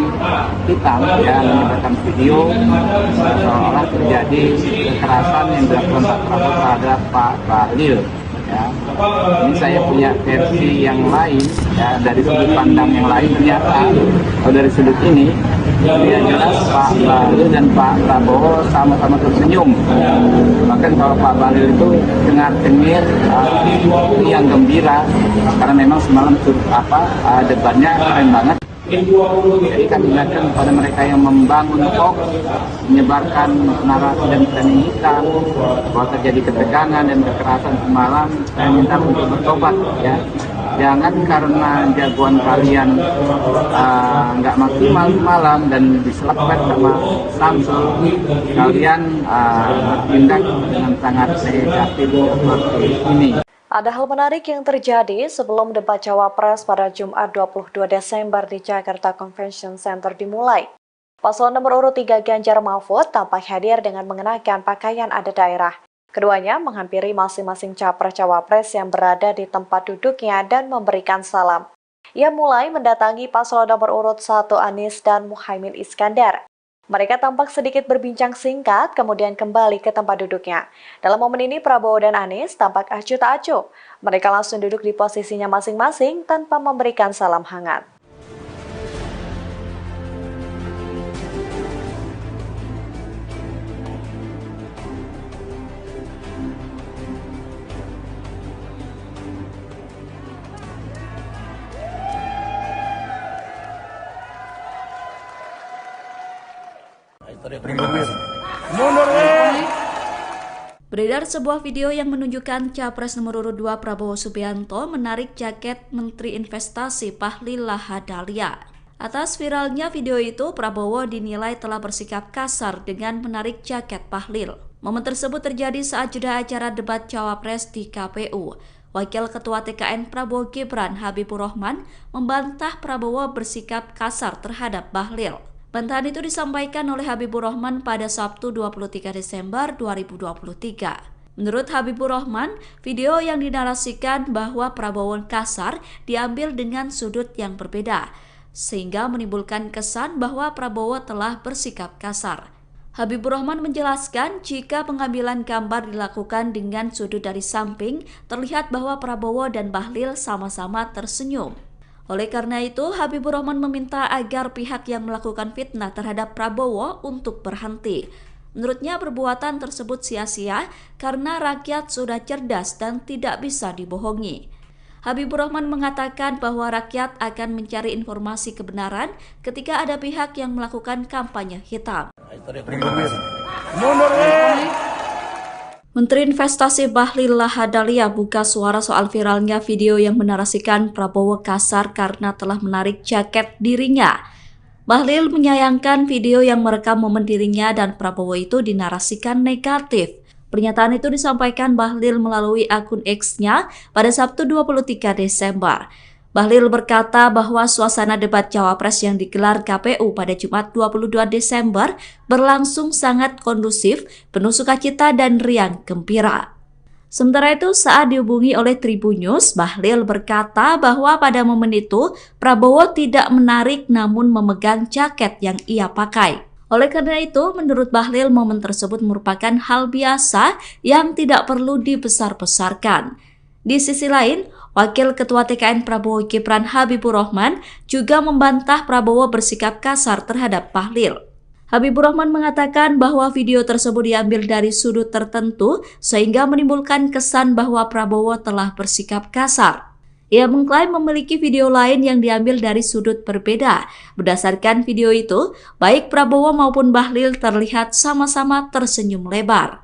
hitam ya, menyebarkan video seolah terjadi kekerasan yang dilakukan Pak Prabowo terhadap Pak Bahlil. Ya. Ini saya punya versi yang lain ya, dari sudut pandang yang lain. Ternyata kalau dari sudut ini ya jelas Pak Bahlil dan Pak Prabowo sama-sama tersenyum. Bahkan kalau Pak Bahlil itu dengar-dengar yang gembira karena memang semalam debatnya keren banget. Jadi kami ingatkan kepada mereka yang membangun hoax, menyebarkan narasi dan framing hitam bahwa terjadi ketegangan dan kekerasan semalam. Saya minta untuk bertobat ya. Jangan karena jagoan kalian nggak maksimal malam dan diselapkan sama Samsul, kalian bertindak dengan sangat negatif seperti ini. Ada hal menarik yang terjadi sebelum debat Cawapres pada Jumat 22 Desember di Jakarta Convention Center dimulai. Paslon nomor urut 3 Ganjar Mahfud tampak hadir dengan mengenakan pakaian adat daerah. Keduanya menghampiri masing-masing capres-cawapres yang berada di tempat duduknya dan memberikan salam. Ia mulai mendatangi paslon nomor urut 1 Anies dan Muhaimin Iskandar. Mereka tampak sedikit berbincang singkat, kemudian kembali ke tempat duduknya. Dalam momen ini, Prabowo dan Anies tampak acuh tak acuh. Mereka langsung duduk di posisinya masing-masing tanpa memberikan salam hangat. Beredar sebuah video yang menunjukkan Capres nomor urut 2 Prabowo Subianto menarik jaket Menteri Investasi Bahlil Lahadalia. Atas viralnya video itu, Prabowo dinilai telah bersikap kasar dengan menarik jaket Bahlil. Momen tersebut terjadi saat jeda acara debat Cawapres di KPU. Wakil Ketua TKN Prabowo Gibran Habibur Rahman membantah Prabowo bersikap kasar terhadap Bahlil. Bantahan itu disampaikan oleh Habibur Rahman pada Sabtu 23 Desember 2023. Menurut Habibur Rahman, video yang dinarasikan bahwa Prabowo kasar diambil dengan sudut yang berbeda, sehingga menimbulkan kesan bahwa Prabowo telah bersikap kasar. Habibur Rahman menjelaskan jika pengambilan gambar dilakukan dengan sudut dari samping, terlihat bahwa Prabowo dan Bahlil sama-sama tersenyum. Oleh karena itu, Habibur Rahman meminta agar pihak yang melakukan fitnah terhadap Prabowo untuk berhenti. Menurutnya perbuatan tersebut sia-sia karena rakyat sudah cerdas dan tidak bisa dibohongi. Habibur Rahman mengatakan bahwa rakyat akan mencari informasi kebenaran ketika ada pihak yang melakukan kampanye hitam. Menteri Investasi Bahlil Lahadalia buka suara soal viralnya video yang menarasikan Prabowo kasar karena telah menarik jaket dirinya. Bahlil menyayangkan video yang merekam momen dirinya dan Prabowo itu dinarasikan negatif. Pernyataan itu disampaikan Bahlil melalui akun X-nya pada Sabtu 23 Desember. Bahlil berkata bahwa suasana debat Cawapres yang digelar KPU pada Jumat 22 Desember berlangsung sangat kondusif, penuh sukacita dan riang gembira. Sementara itu, saat dihubungi oleh Tribun News, Bahlil berkata bahwa pada momen itu Prabowo tidak menarik namun memegang jaket yang ia pakai. Oleh karena itu, menurut Bahlil, momen tersebut merupakan hal biasa yang tidak perlu dibesar-besarkan. Di sisi lain, Wakil Ketua TKN Prabowo Gibran Habibur Rahman juga membantah Prabowo bersikap kasar terhadap Bahlil. Habibur Rahman mengatakan bahwa video tersebut diambil dari sudut tertentu sehingga menimbulkan kesan bahwa Prabowo telah bersikap kasar. Ia mengklaim memiliki video lain yang diambil dari sudut berbeda. Berdasarkan video itu, baik Prabowo maupun Bahlil terlihat sama-sama tersenyum lebar.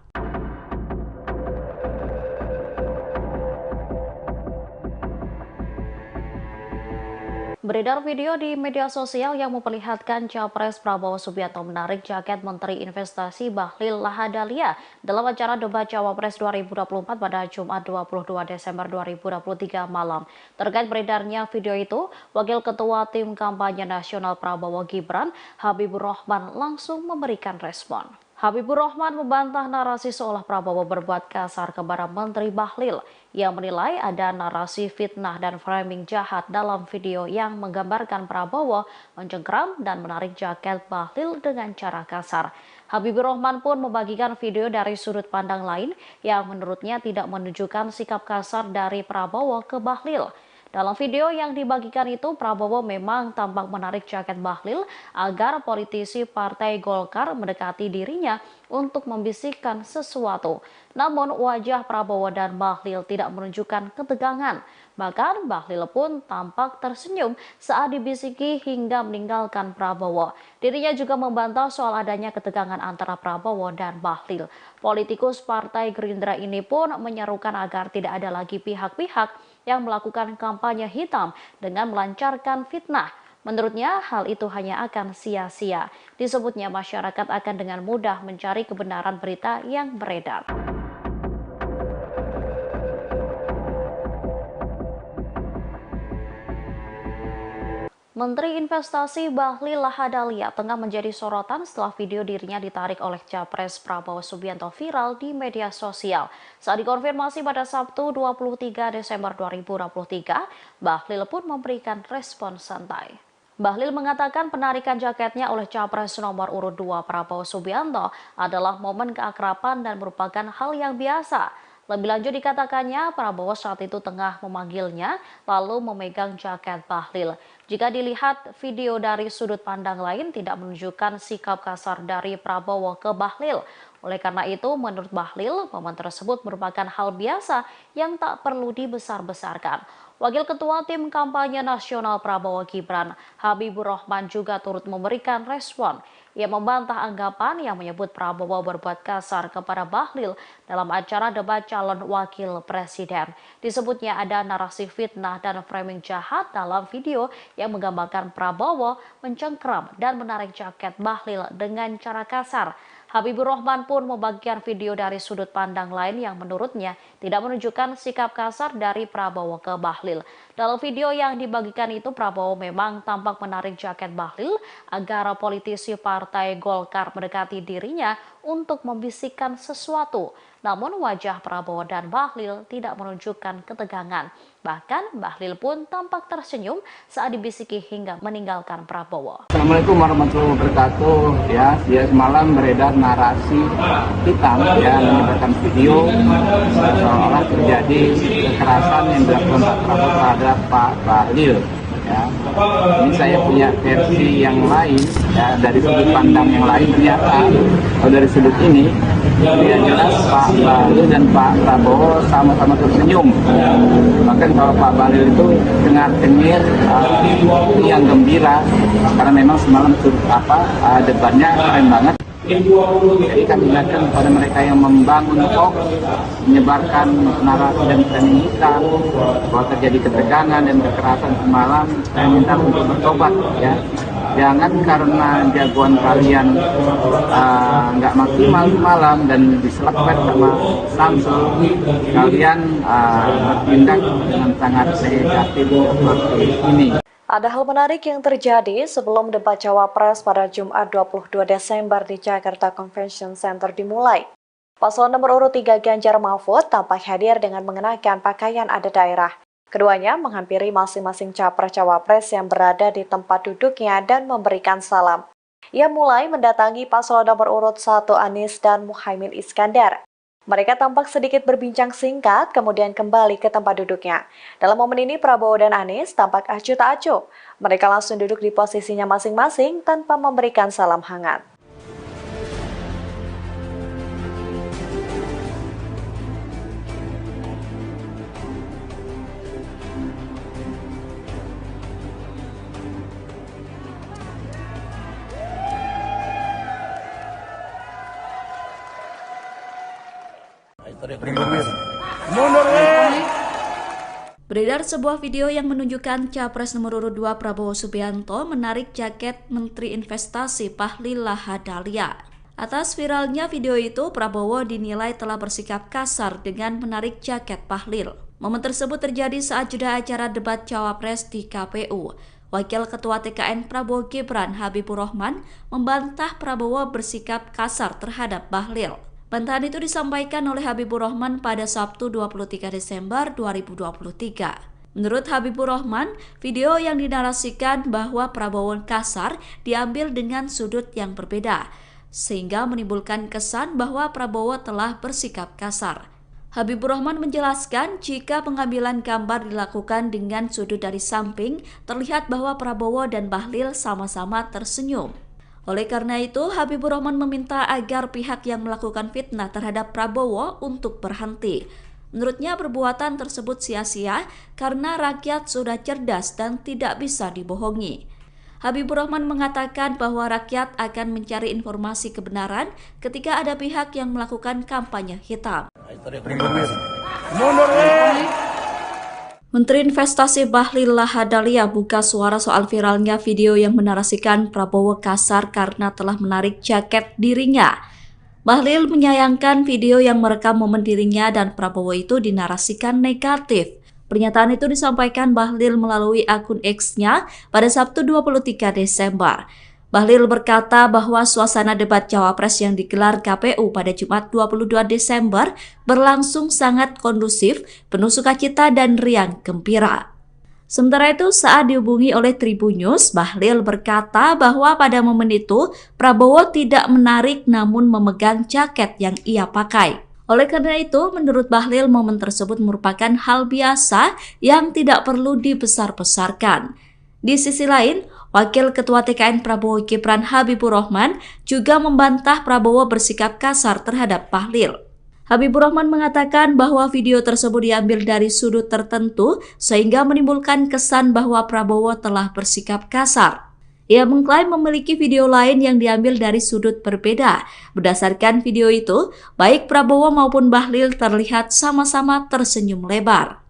Beredar video di media sosial yang memperlihatkan Capres Prabowo Subianto menarik jaket Menteri Investasi Bahlil Lahadalia dalam acara debat Cawapres 2024 pada Jumat 22 Desember 2023 malam. Terkait beredarnya video itu, Wakil Ketua Tim Kampanye Nasional Prabowo Gibran Habibur Rahman langsung memberikan respon. Habibur Rahman membantah narasi seolah Prabowo berbuat kasar kepada Menteri Bahlil. Ia menilai ada narasi fitnah dan framing jahat dalam video yang menggambarkan Prabowo mencengkram dan menarik jaket Bahlil dengan cara kasar. Habibur Rahman pun membagikan video dari sudut pandang lain yang menurutnya tidak menunjukkan sikap kasar dari Prabowo ke Bahlil. Dalam video yang dibagikan itu, Prabowo memang tampak menarik jaket Bahlil agar politisi Partai Golkar mendekati dirinya untuk membisikkan sesuatu. Namun wajah Prabowo dan Bahlil tidak menunjukkan ketegangan. Bahkan Bahlil pun tampak tersenyum saat dibisiki hingga meninggalkan Prabowo. Dirinya juga membantah soal adanya ketegangan antara Prabowo dan Bahlil. Politikus Partai Gerindra ini pun menyerukan agar tidak ada lagi pihak-pihak yang melakukan kampanye hitam dengan melancarkan fitnah. Menurutnya, hal itu hanya akan sia-sia. Disebutnya masyarakat akan dengan mudah mencari kebenaran berita yang beredar. Menteri Investasi Bahlil Lahadalia tengah menjadi sorotan setelah video dirinya ditarik oleh Capres Prabowo Subianto viral di media sosial. Saat dikonfirmasi pada Sabtu 23 Desember 2023, Bahlil pun memberikan respon santai. Bahlil mengatakan penarikan jaketnya oleh Capres nomor urut 2 Prabowo Subianto adalah momen keakraban dan merupakan hal yang biasa. Lebih lanjut dikatakannya, Prabowo saat itu tengah memanggilnya lalu memegang jaket Bahlil. Jika dilihat video dari sudut pandang lain tidak menunjukkan sikap kasar dari Prabowo ke Bahlil. Oleh karena itu, menurut Bahlil, momen tersebut merupakan hal biasa yang tak perlu dibesar-besarkan. Wakil Ketua Tim Kampanye Nasional Prabowo Gibran Habibur Rahman juga turut memberikan respon. Ia membantah anggapan yang menyebut Prabowo berbuat kasar kepada Bahlil dalam acara debat calon wakil presiden. Disebutnya ada narasi fitnah dan framing jahat dalam video yang menggambarkan Prabowo mencengkram dan menarik jaket Bahlil dengan cara kasar. Habibur Rahman pun membagikan video dari sudut pandang lain yang menurutnya tidak menunjukkan sikap kasar dari Prabowo ke Bahlil. Dalam video yang dibagikan itu, Prabowo memang tampak menarik jaket Bahlil agar politisi Partai Golkar mendekati dirinya untuk membisikkan sesuatu. Namun wajah Prabowo dan Bahlil tidak menunjukkan ketegangan. Bahkan Bahlil pun tampak tersenyum saat dibisiki hingga meninggalkan Prabowo. Assalamualaikum warahmatullahi wabarakatuh. Ya semalam beredar narasi hitam ya, menyebarkan video seolah terjadi kekerasan yang dilakukan Pak Prabowo terhadap Pak Bahlil. Ya. Ini saya punya versi yang lain ya, dari sudut pandang yang lain. Ternyata kalau dari sudut ini ya jelas Pak Bahlil dan Pak Prabowo sama-sama tersenyum. Bahkan kalau Pak Bahlil itu dengar-dengar yang gembira karena memang semalam debatnya keren banget. Jadi kami ingatkan kepada mereka yang membangun hoax, menyebarkan narasi dan framing hitam bahwa terjadi ketegangan dan kekerasan semalam. Saya minta untuk bertobat ya. Jangan karena jagoan kalian nggak maksimal semalam dan diselakkan sama Samsul, kalian bertindak dengan sangat negatif seperti ini. Ada hal menarik yang terjadi sebelum debat Cawapres pada Jumat 22 Desember di Jakarta Convention Center dimulai. Paslon nomor urut 3 Ganjar Mahfud tampak hadir dengan mengenakan pakaian adat daerah. Keduanya menghampiri masing-masing capres-cawapres yang berada di tempat duduknya dan memberikan salam. Ia mulai mendatangi paslon nomor urut 1 Anies dan Muhaimin Iskandar. Mereka tampak sedikit berbincang singkat, kemudian kembali ke tempat duduknya. Dalam momen ini, Prabowo dan Anies tampak acuh tak acuh. Mereka langsung duduk di posisinya masing-masing tanpa memberikan salam hangat. Beredar sebuah video yang menunjukkan Capres nomor urut 2 Prabowo Subianto menarik jaket Menteri Investasi Bahlil Lahadalia. Atas viralnya video itu, Prabowo dinilai telah bersikap kasar dengan menarik jaket Bahlil. Momen tersebut terjadi saat jeda acara debat Cawapres di KPU. Wakil Ketua TKN Prabowo Gibran Habibur Rahman membantah Prabowo bersikap kasar terhadap Bahlil. Bantahan itu disampaikan oleh Habibur Rahman pada Sabtu 23 Desember 2023. Menurut Habibur Rahman, video yang dinarasikan bahwa Prabowo kasar diambil dengan sudut yang berbeda, sehingga menimbulkan kesan bahwa Prabowo telah bersikap kasar. Habibur Rahman menjelaskan jika pengambilan gambar dilakukan dengan sudut dari samping, terlihat bahwa Prabowo dan Bahlil sama-sama tersenyum. Oleh karena itu, Habibur Rahman meminta agar pihak yang melakukan fitnah terhadap Prabowo untuk berhenti. Menurutnya perbuatan tersebut sia-sia karena rakyat sudah cerdas dan tidak bisa dibohongi. Habibur Rahman mengatakan bahwa rakyat akan mencari informasi kebenaran ketika ada pihak yang melakukan kampanye hitam. Menteri Investasi Bahlil Lahadalia buka suara soal viralnya video yang menarasikan Prabowo kasar karena telah menarik jaket dirinya. Bahlil menyayangkan video yang merekam momen dirinya dan Prabowo itu dinarasikan negatif. Pernyataan itu disampaikan Bahlil melalui akun X-nya pada Sabtu 23 Desember. Bahlil berkata bahwa suasana debat Cawapres yang digelar KPU pada Jumat 22 Desember berlangsung sangat kondusif, penuh sukacita dan riang gembira. Sementara itu, saat dihubungi oleh Tribunnews, Bahlil berkata bahwa pada momen itu Prabowo tidak menarik namun memegang jaket yang ia pakai. Oleh karena itu, menurut Bahlil, momen tersebut merupakan hal biasa yang tidak perlu dibesar-besarkan. Di sisi lain, Wakil Ketua TKN Prabowo Gibran Habibur Rahman juga membantah Prabowo bersikap kasar terhadap Bahlil. Habibur Rahman mengatakan bahwa video tersebut diambil dari sudut tertentu sehingga menimbulkan kesan bahwa Prabowo telah bersikap kasar. Ia mengklaim memiliki video lain yang diambil dari sudut berbeda. Berdasarkan video itu, baik Prabowo maupun Bahlil terlihat sama-sama tersenyum lebar.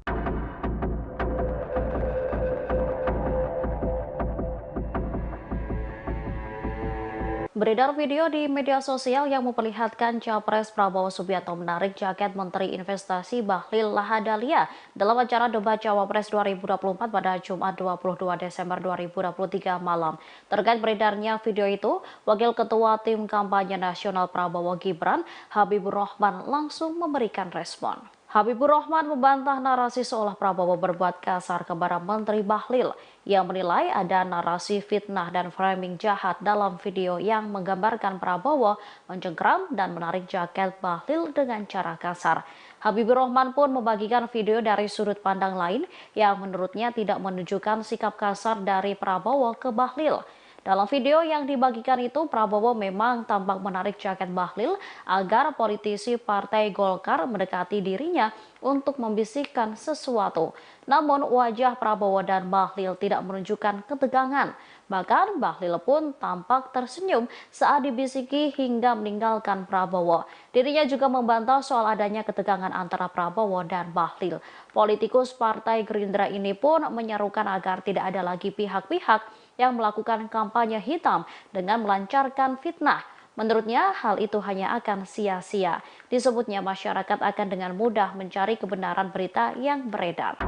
Beredar video di media sosial yang memperlihatkan Capres Prabowo Subianto menarik jaket Menteri Investasi Bahlil Lahadalia dalam acara debat Cawapres 2024 pada Jumat 22 Desember 2023 malam. Terkait beredarnya video itu, Wakil Ketua Tim Kampanye Nasional Prabowo Gibran, Habibur Rahman langsung memberikan respon. Habibur Rahman membantah narasi seolah Prabowo berbuat kasar kepada Menteri Bahlil. Ia menilai ada narasi fitnah dan framing jahat dalam video yang menggambarkan Prabowo mencengkram dan menarik jaket Bahlil dengan cara kasar. Habibur Rahman pun membagikan video dari sudut pandang lain yang menurutnya tidak menunjukkan sikap kasar dari Prabowo ke Bahlil. Dalam video yang dibagikan itu, Prabowo memang tampak menarik jaket Bahlil agar politisi Partai Golkar mendekati dirinya untuk membisikkan sesuatu. Namun wajah Prabowo dan Bahlil tidak menunjukkan ketegangan. Bahkan Bahlil pun tampak tersenyum saat dibisiki hingga meninggalkan Prabowo. Dirinya juga membantah soal adanya ketegangan antara Prabowo dan Bahlil. Politikus Partai Gerindra ini pun menyerukan agar tidak ada lagi pihak-pihak yang melakukan kampanye hitam dengan melancarkan fitnah. Menurutnya, hal itu hanya akan sia-sia. Disebutnya masyarakat akan dengan mudah mencari kebenaran berita yang beredar.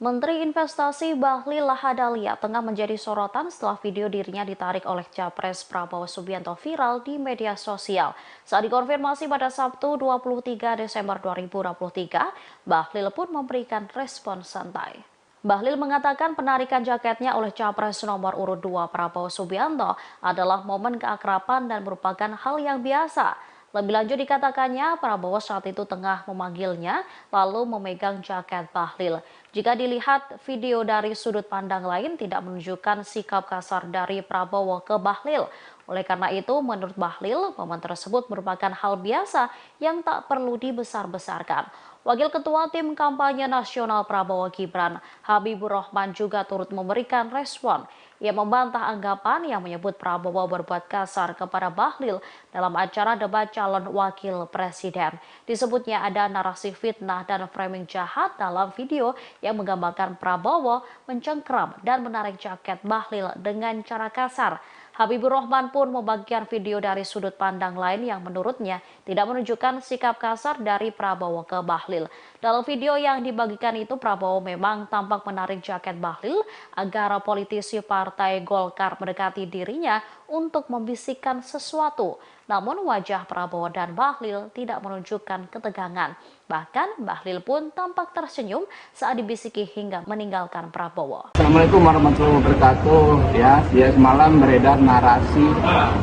Menteri Investasi Bahlil Lahadalia tengah menjadi sorotan setelah video dirinya ditarik oleh Capres Prabowo Subianto viral di media sosial. Saat dikonfirmasi pada Sabtu 23 Desember 2023, Bahlil pun memberikan respon santai. Bahlil mengatakan penarikan jaketnya oleh Capres nomor urut 2 Prabowo Subianto adalah momen keakraban dan merupakan hal yang biasa. Lebih lanjut dikatakannya, Prabowo saat itu tengah memanggilnya lalu memegang jaket Bahlil. Jika dilihat video dari sudut pandang lain tidak menunjukkan sikap kasar dari Prabowo ke Bahlil. Oleh karena itu, menurut Bahlil, momen tersebut merupakan hal biasa yang tak perlu dibesar-besarkan. Wakil Ketua Tim Kampanye Nasional Prabowo Gibran, Habibur Rahman juga turut memberikan respon. Ia membantah anggapan yang menyebut Prabowo berbuat kasar kepada Bahlil dalam acara debat calon wakil presiden. Disebutnya ada narasi fitnah dan framing jahat dalam video yang menggambarkan Prabowo mencengkram dan menarik jaket Bahlil dengan cara kasar. Habibur Rahman pun membagikan video dari sudut pandang lain yang menurutnya tidak menunjukkan sikap kasar dari Prabowo ke Bahlil. Dalam video yang dibagikan itu, Prabowo memang tampak menarik jaket Bahlil agar politisi Partai Golkar mendekati dirinya untuk membisikkan sesuatu. Namun wajah Prabowo dan Bahlil tidak menunjukkan ketegangan. Bahkan Bahlil pun tampak tersenyum saat dibisiki hingga meninggalkan Prabowo. Assalamualaikum warahmatullahi wabarakatuh. Ya semalam beredar narasi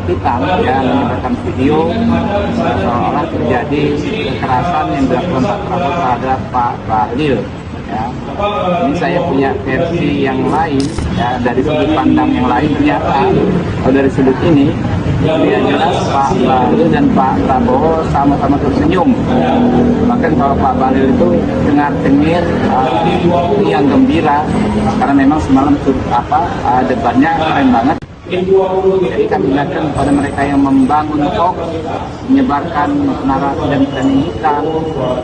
hitam menyebarkan video seolah terjadi kekerasan yang dilakukan Pak Prabowo terhadap Pak Bahlil. Ya. Ini saya punya versi yang lain dari sudut pandang yang lain. Ternyata kalau dari sudut ini dia jelas Pak Bahlil dan Pak Prabowo sama-sama tersenyum. Bahkan kalau Pak Bahlil itu dengar-dengar yang gembira karena memang semalam debatnya keren banget. Jadi kami ingatkan kepada mereka yang membangun hoax, menyebarkan narasi dan framing hitam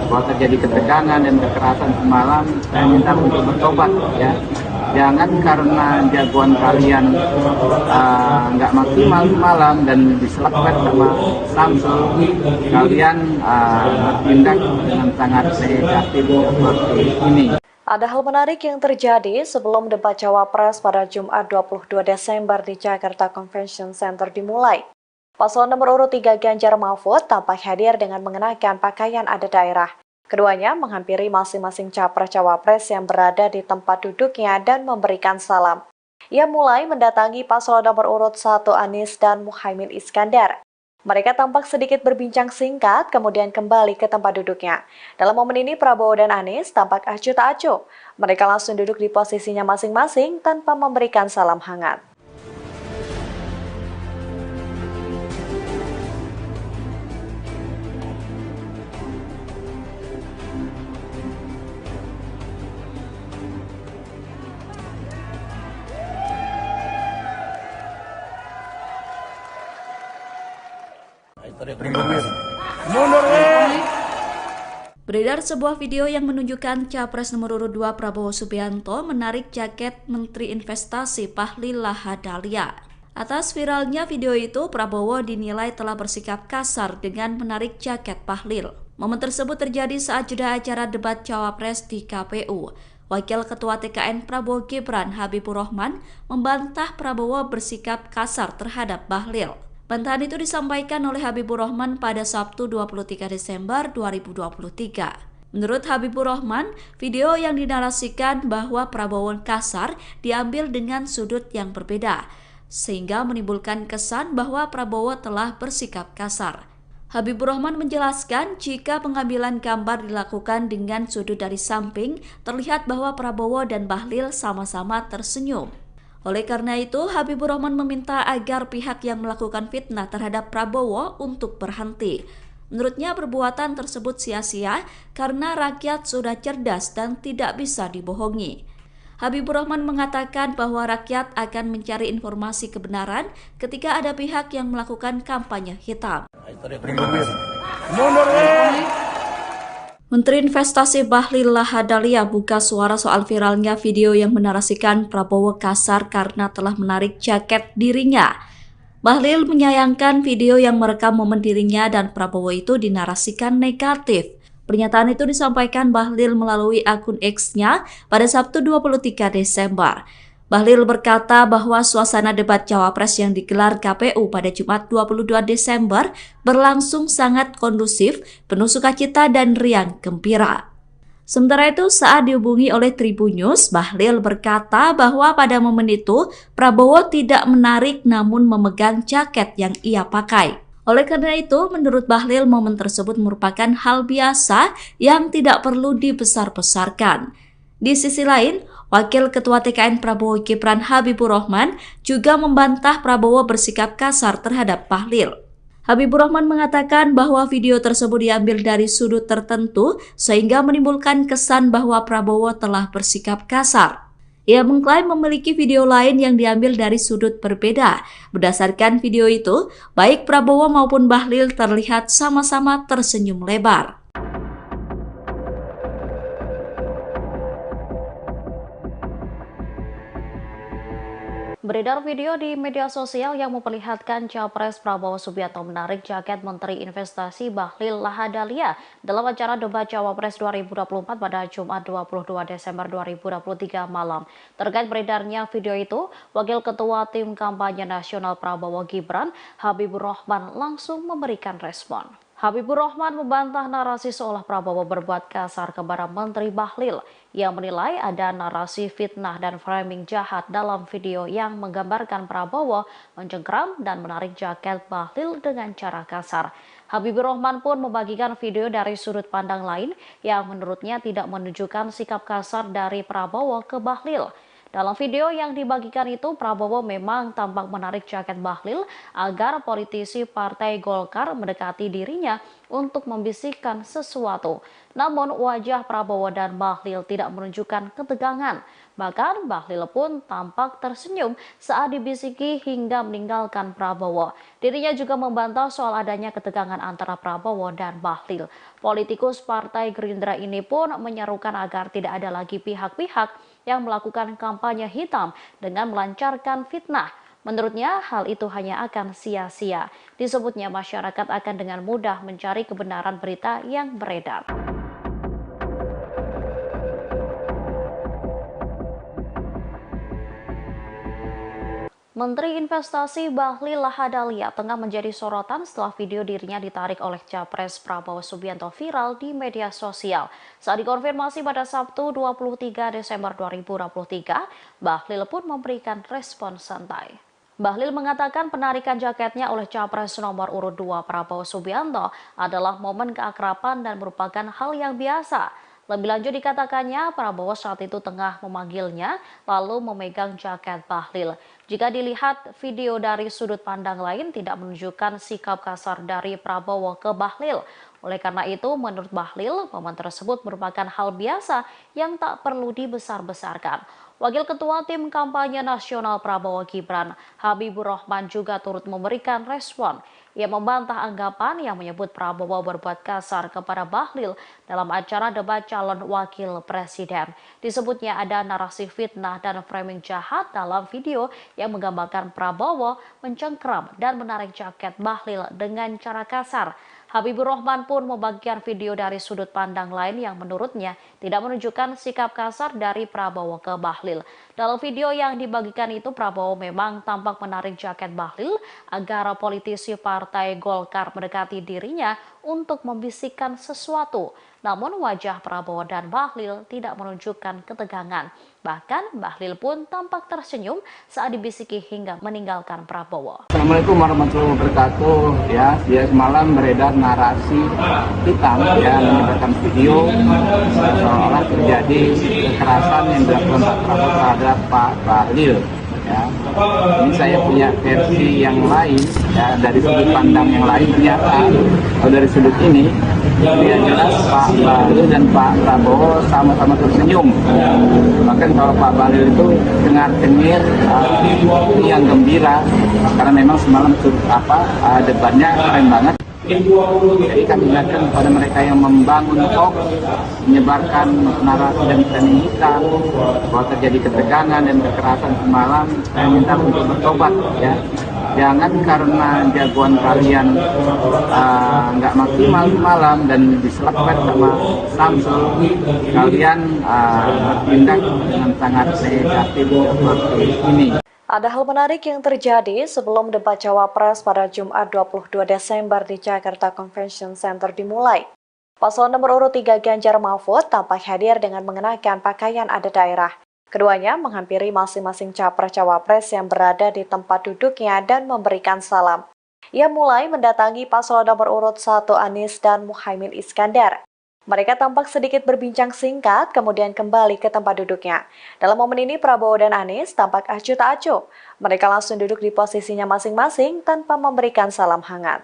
bahwa terjadi ketegangan dan kekerasan semalam. Saya minta untuk bertobat ya. Jangan karena jagoan kalian nggak maksimal semalam dan diselakkan sama Samsul, kalian bertindak dengan sangat negatif seperti ini. Ada hal menarik yang terjadi sebelum debat Cawapres pada Jumat 22 Desember di Jakarta Convention Center dimulai. Paslon nomor urut 3 Ganjar Mahfud tampak hadir dengan mengenakan pakaian adat daerah. Keduanya menghampiri masing-masing capres-cawapres yang berada di tempat duduknya dan memberikan salam. Ia mulai mendatangi paslon nomor urut 1 Anies dan Muhaimin Iskandar. Mereka tampak sedikit berbincang singkat, kemudian kembali ke tempat duduknya. Dalam momen ini, Prabowo dan Anies tampak acuh tak acuh. Mereka langsung duduk di posisinya masing-masing tanpa memberikan salam hangat. Beredar sebuah video yang menunjukkan Capres nomor urut 2 Prabowo Subianto menarik jaket Menteri Investasi Bahlil Lahadalia. Atas viralnya video itu, Prabowo dinilai telah bersikap kasar dengan menarik jaket Bahlil. Momen tersebut terjadi saat jeda acara debat Cawapres di KPU. Wakil Ketua TKN Prabowo Gibran Habibur Rahman membantah Prabowo bersikap kasar terhadap Bahlil. Bantahan itu disampaikan oleh Habibur Rahman pada Sabtu 23 Desember 2023. Menurut Habibur Rahman, video yang dinarasikan bahwa Prabowo kasar diambil dengan sudut yang berbeda, sehingga menimbulkan kesan bahwa Prabowo telah bersikap kasar. Habibur Rahman menjelaskan jika pengambilan gambar dilakukan dengan sudut dari samping, terlihat bahwa Prabowo dan Bahlil sama-sama tersenyum. Oleh karena itu, Habibur Rahman meminta agar pihak yang melakukan fitnah terhadap Prabowo untuk berhenti. Menurutnya perbuatan tersebut sia-sia karena rakyat sudah cerdas dan tidak bisa dibohongi. Habibur Rahman mengatakan bahwa rakyat akan mencari informasi kebenaran ketika ada pihak yang melakukan kampanye hitam. Menteri Investasi Bahlil Lahadalia buka suara soal viralnya video yang menarasikan Prabowo kasar karena telah menarik jaket dirinya. Bahlil menyayangkan video yang merekam momen dirinya dan Prabowo itu dinarasikan negatif. Pernyataan itu disampaikan Bahlil melalui akun X-nya pada Sabtu 23 Desember. Bahlil berkata bahwa suasana debat Cawapres yang digelar KPU pada Jumat 22 Desember berlangsung sangat kondusif, penuh sukacita dan riang gembira. Sementara itu, saat dihubungi oleh Tribunnews, Bahlil berkata bahwa pada momen itu Prabowo tidak menarik namun memegang jaket yang ia pakai. Oleh karena itu, menurut Bahlil, momen tersebut merupakan hal biasa yang tidak perlu dibesar-besarkan. Di sisi lain, Wakil Ketua TKN Prabowo Gibran Habibur Rahman juga membantah Prabowo bersikap kasar terhadap Bahlil. Habibur Rahman mengatakan bahwa video tersebut diambil dari sudut tertentu sehingga menimbulkan kesan bahwa Prabowo telah bersikap kasar. Ia mengklaim memiliki video lain yang diambil dari sudut berbeda. Berdasarkan video itu, baik Prabowo maupun Bahlil terlihat sama-sama tersenyum lebar. Beredar video di media sosial yang memperlihatkan Capres Prabowo Subianto menarik jaket Menteri Investasi Bahlil Lahadalia dalam acara debat Cawapres 2024 pada Jumat 22 Desember 2023 malam. Terkait beredarnya video itu, Wakil Ketua Tim Kampanye Nasional Prabowo Gibran Habibur Rahman langsung memberikan respon. Habibur Rahman membantah narasi seolah Prabowo berbuat kasar kepada Menteri Bahlil. Ia menilai ada narasi fitnah dan framing jahat dalam video yang menggambarkan Prabowo mencengkram dan menarik jaket Bahlil dengan cara kasar. Habibur Rahman pun membagikan video dari sudut pandang lain yang menurutnya tidak menunjukkan sikap kasar dari Prabowo ke Bahlil. Dalam video yang dibagikan itu, Prabowo memang tampak menarik jaket Bahlil agar politisi Partai Golkar mendekati dirinya untuk membisikkan sesuatu. Namun wajah Prabowo dan Bahlil tidak menunjukkan ketegangan. Bahkan Bahlil pun tampak tersenyum saat dibisiki hingga meninggalkan Prabowo. Dirinya juga membantah soal adanya ketegangan antara Prabowo dan Bahlil. Politikus Partai Gerindra ini pun menyerukan agar tidak ada lagi pihak-pihak yang melakukan kampanye hitam dengan melancarkan fitnah. Menurutnya, hal itu hanya akan sia-sia. Disebutnya masyarakat akan dengan mudah mencari kebenaran berita yang beredar. Menteri Investasi Bahlil Lahadalia tengah menjadi sorotan setelah video dirinya ditarik oleh Capres Prabowo Subianto viral di media sosial. Saat dikonfirmasi pada Sabtu 23 Desember 2023, Bahlil pun memberikan respon santai. Bahlil mengatakan penarikan jaketnya oleh Capres nomor urut 2 Prabowo Subianto adalah momen keakraban dan merupakan hal yang biasa. Lebih lanjut dikatakannya, Prabowo saat itu tengah memanggilnya lalu memegang jaket Bahlil. Jika dilihat video dari sudut pandang lain tidak menunjukkan sikap kasar dari Prabowo ke Bahlil. Oleh karena itu, menurut Bahlil, momen tersebut merupakan hal biasa yang tak perlu dibesar-besarkan. Wakil Ketua Tim Kampanye Nasional Prabowo Gibran, Habibur Rahman juga turut memberikan respon. Ia membantah anggapan yang menyebut Prabowo berbuat kasar kepada Bahlil dalam acara debat calon wakil presiden. Disebutnya ada narasi fitnah dan framing jahat dalam video yang menggambarkan Prabowo mencengkram dan menarik jaket Bahlil dengan cara kasar. Habibur Rahman pun membagikan video dari sudut pandang lain yang menurutnya tidak menunjukkan sikap kasar dari Prabowo ke Bahlil. Dalam video yang dibagikan itu, Prabowo memang tampak menarik jaket Bahlil agar politisi Partai Golkar mendekati dirinya untuk membisikkan sesuatu. Namun wajah Prabowo dan Bahlil tidak menunjukkan ketegangan. Bahkan Bahlil pun tampak tersenyum saat dibisiki hingga meninggalkan Prabowo. Assalamualaikum warahmatullahi wabarakatuh. Ya semalam beredar narasi hitam ya, menyebarkan video seolah terjadi kekerasan yang dilakukan Pak Prabowo terhadap Pak Bahlil. Ya, ini saya punya versi yang lain ya, dari sudut pandang yang lain. Ternyata kalau dari sudut ini dia jelas Pak Bahlil dan Pak Prabowo sama-sama tersenyum. Bahkan kalau Pak Bahlil itu dengar-dengar yang gembira karena memang semalam debatnya keren banget. Jadi kami ingatkan kepada mereka yang membangun hoax, menyebarkan narasi dan framing hitam bahwa terjadi ketegangan dan kekerasan semalam. Saya minta untuk bertobat ya. Jangan karena jagoan kalian nggak maksimal semalam dan diselakkan sama Samsul, kalian bertindak dengan sangat negatif seperti ini. Ada hal menarik yang terjadi sebelum debat Cawapres pada Jumat 22 Desember di Jakarta Convention Center dimulai. Paslon nomor urut 3 Ganjar Mahfud tampak hadir dengan mengenakan pakaian adat daerah. Keduanya menghampiri masing-masing capres-cawapres yang berada di tempat duduknya dan memberikan salam. Ia mulai mendatangi paslon nomor urut 1 Anies dan Muhaimin Iskandar. Mereka tampak sedikit berbincang singkat, kemudian kembali ke tempat duduknya. Dalam momen ini, Prabowo dan Anies tampak acuh tak acuh. Mereka langsung duduk di posisinya masing-masing tanpa memberikan salam hangat.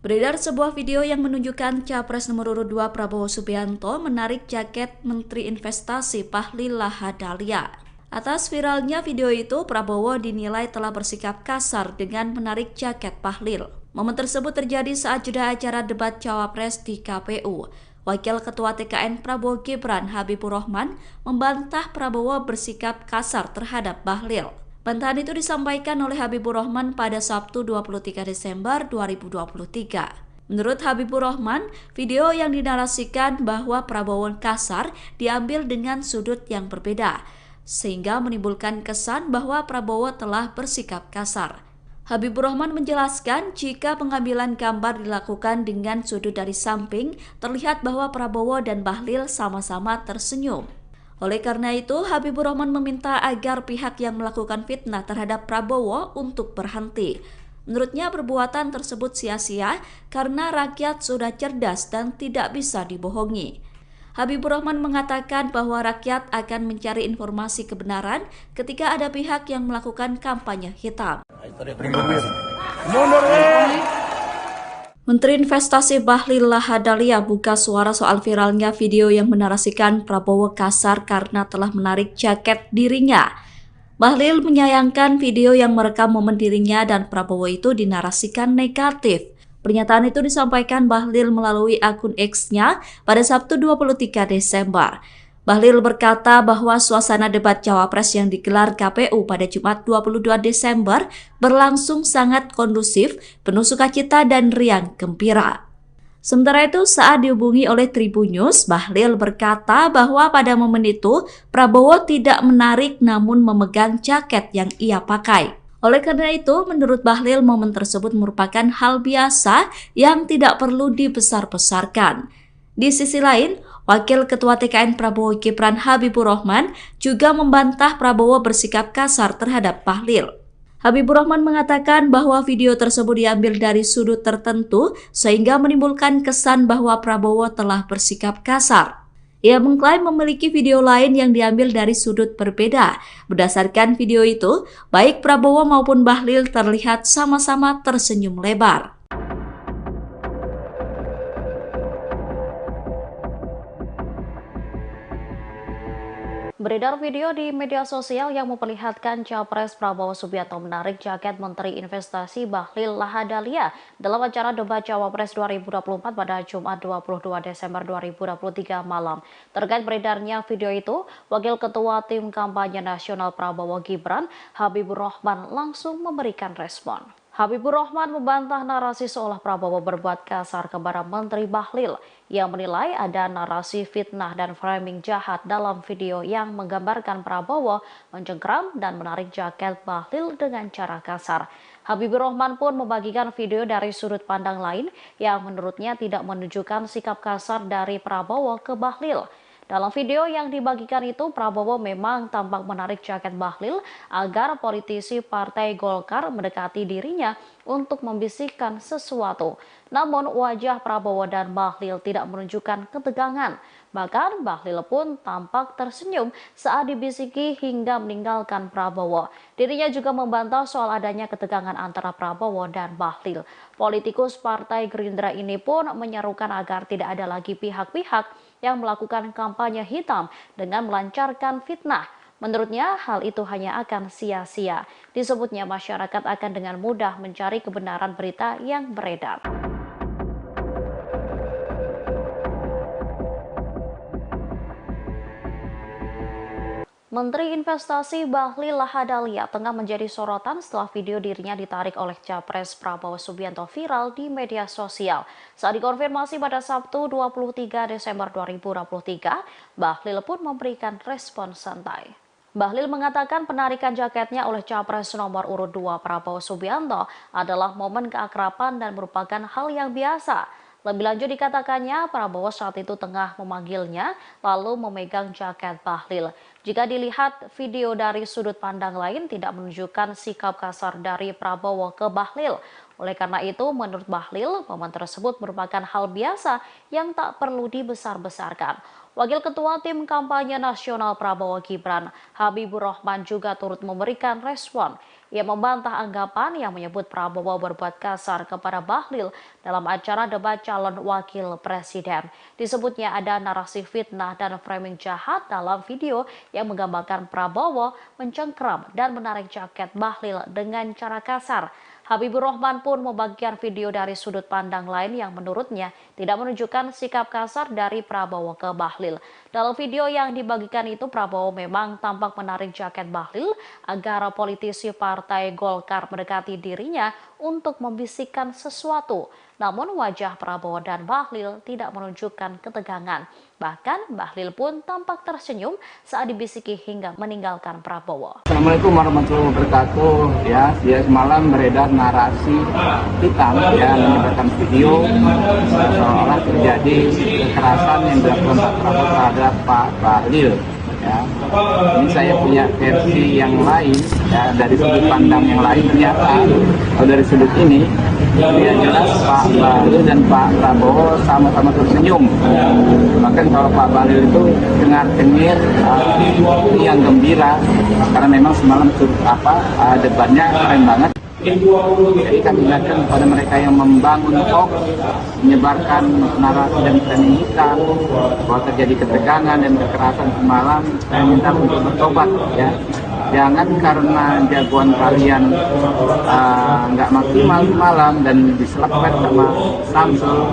Beredar sebuah video yang menunjukkan Capres nomor urut 2 Prabowo Subianto menarik jaket Menteri Investasi Bahlil Lahadalia. Atas viralnya video itu, Prabowo dinilai telah bersikap kasar dengan menarik jaket Bahlil. Momen tersebut terjadi saat jeda acara debat Cawapres di KPU. Wakil Ketua TKN Prabowo Gibran, Habibur Rahman, membantah Prabowo bersikap kasar terhadap Bahlil. Bantahan itu disampaikan oleh Habibur Rahman pada Sabtu 23 Desember 2023. Menurut Habibur Rahman, video yang dinarasikan bahwa Prabowo kasar diambil dengan sudut yang berbeda, sehingga menimbulkan kesan bahwa Prabowo telah bersikap kasar. Habibur Rahman menjelaskan jika pengambilan gambar dilakukan dengan sudut dari samping, terlihat bahwa Prabowo dan Bahlil sama-sama tersenyum. Oleh karena itu, Habibur Rahman meminta agar pihak yang melakukan fitnah terhadap Prabowo untuk berhenti. Menurutnya perbuatan tersebut sia-sia karena rakyat sudah cerdas dan tidak bisa dibohongi. Habibur Rahman mengatakan bahwa rakyat akan mencari informasi kebenaran ketika ada pihak yang melakukan kampanye hitam. Menteri Investasi Bahlil Lahadalia buka suara soal viralnya video yang menarasikan Prabowo kasar karena telah menarik jaket dirinya. Bahlil menyayangkan video yang merekam momen dirinya dan Prabowo itu dinarasikan negatif. Pernyataan itu disampaikan Bahlil melalui akun X-nya pada Sabtu 23 Desember. Bahlil berkata bahwa suasana debat Cawapres yang digelar KPU pada Jumat 22 Desember berlangsung sangat kondusif, penuh sukacita dan riang gembira. Sementara itu, saat dihubungi oleh Tribunnews, Bahlil berkata bahwa pada momen itu Prabowo tidak menarik namun memegang jaket yang ia pakai. Oleh karena itu, menurut Bahlil, momen tersebut merupakan hal biasa yang tidak perlu dibesar-besarkan. Di sisi lain, Wakil Ketua TKN Prabowo Gibran Habibur Rahman juga membantah Prabowo bersikap kasar terhadap Bahlil. Habibur Rahman mengatakan bahwa video tersebut diambil dari sudut tertentu sehingga menimbulkan kesan bahwa Prabowo telah bersikap kasar. Ia mengklaim memiliki video lain yang diambil dari sudut berbeda. Berdasarkan video itu, baik Prabowo maupun Bahlil terlihat sama-sama tersenyum lebar. Beredar video di media sosial yang memperlihatkan Capres Prabowo Subianto menarik jaket Menteri Investasi Bahlil Lahadalia dalam acara debat Cawapres 2024 pada Jumat 22 Desember 2023 malam. Terkait beredarnya video itu, Wakil Ketua Tim Kampanye Nasional Prabowo Gibran, Habibur Rahman langsung memberikan respon. Habibur Rahman membantah narasi seolah Prabowo berbuat kasar kepada Menteri Bahlil. Ia menilai ada narasi fitnah dan framing jahat dalam video yang menggambarkan Prabowo mencengkram dan menarik jaket Bahlil dengan cara kasar. Habibur Rahman pun membagikan video dari sudut pandang lain yang menurutnya tidak menunjukkan sikap kasar dari Prabowo ke Bahlil. Dalam video yang dibagikan itu, Prabowo memang tampak menarik jaket Bahlil agar politisi Partai Golkar mendekati dirinya untuk membisikkan sesuatu. Namun wajah Prabowo dan Bahlil tidak menunjukkan ketegangan. Bahkan Bahlil pun tampak tersenyum saat dibisiki hingga meninggalkan Prabowo. Dirinya juga membantah soal adanya ketegangan antara Prabowo dan Bahlil. Politikus Partai Gerindra ini pun menyerukan agar tidak ada lagi pihak-pihak yang melakukan kampanye hitam dengan melancarkan fitnah. Menurutnya, hal itu hanya akan sia-sia. Disebutnya masyarakat akan dengan mudah mencari kebenaran berita yang beredar. Menteri Investasi Bahlil Lahadalia tengah menjadi sorotan setelah video dirinya ditarik oleh Capres Prabowo Subianto viral di media sosial. Saat dikonfirmasi pada Sabtu 23 Desember 2023, Bahlil pun memberikan respon santai. Bahlil mengatakan penarikan jaketnya oleh Capres nomor urut 2 Prabowo Subianto adalah momen keakraban dan merupakan hal yang biasa. Lebih lanjut dikatakannya, Prabowo saat itu tengah memanggilnya lalu memegang jaket Bahlil. Jika dilihat video dari sudut pandang lain tidak menunjukkan sikap kasar dari Prabowo ke Bahlil. Oleh karena itu, menurut Bahlil, momen tersebut merupakan hal biasa yang tak perlu dibesar-besarkan. Wakil Ketua Tim Kampanye Nasional Prabowo Gibran, Habibur Rahman juga turut memberikan respon. Ia membantah anggapan yang menyebut Prabowo berbuat kasar kepada Bahlil dalam acara debat calon wakil presiden. Disebutnya ada narasi fitnah dan framing jahat dalam video yang menggambarkan Prabowo mencengkram dan menarik jaket Bahlil dengan cara kasar. Habibur Rahman pun membagikan video dari sudut pandang lain yang menurutnya tidak menunjukkan sikap kasar dari Prabowo ke Bahlil. Dalam video yang dibagikan itu, Prabowo memang tampak menarik jaket Bahlil agar politisi Partai Golkar mendekati dirinya untuk membisikkan sesuatu. Namun wajah Prabowo dan Bahlil tidak menunjukkan ketegangan. Bahkan Bahlil pun tampak tersenyum saat dibisiki hingga meninggalkan Prabowo. Assalamualaikum warahmatullahi wabarakatuh. Ya semalam beredar narasi hitam ya, menyebarkan video seolah terjadi kekerasan yang dilakukan Pak Prabowo terhadap Pak Bahlil. Ya. Ini saya punya versi yang lain ya, dari sudut pandang yang lain. Ternyata kalau dari sudut ini ya jelas Pak Bahlil dan Pak Prabowo sama-sama tersenyum. Bahkan kalau Pak Bahlil itu dengar-dengar yang gembira karena memang semalam debatnya keren banget. Jadi kami ingatkan kepada mereka yang membangun hoax, menyebarkan narasi dan framing hitam bahwa terjadi ketegangan dan kekerasan semalam. Saya minta untuk bertobat ya. Jangan karena jagoan kalian nggak maksimal malam dan diselapkan sama Samsul,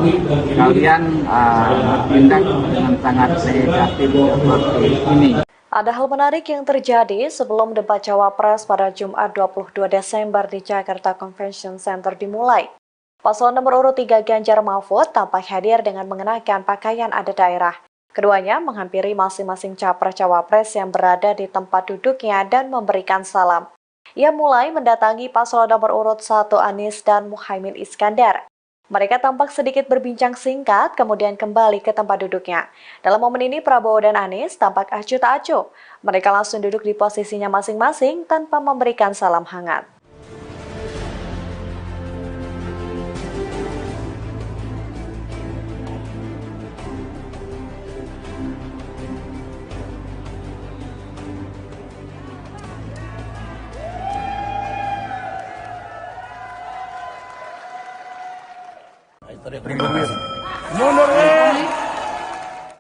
kalian bertindak dengan sangat negatif seperti ini. Ada hal menarik yang terjadi sebelum debat Cawapres pada Jumat 22 Desember di Jakarta Convention Center dimulai. Paslon nomor urut 3 Ganjar Mahfud tampak hadir dengan mengenakan pakaian adat daerah. Keduanya menghampiri masing-masing capres-cawapres yang berada di tempat duduknya dan memberikan salam. Ia mulai mendatangi paslon nomor urut 1 Anies dan Muhaimin Iskandar. Mereka tampak sedikit berbincang singkat, kemudian kembali ke tempat duduknya. Dalam momen ini, Prabowo dan Anies tampak acuh tak acuh. Mereka langsung duduk di posisinya masing-masing tanpa memberikan salam hangat.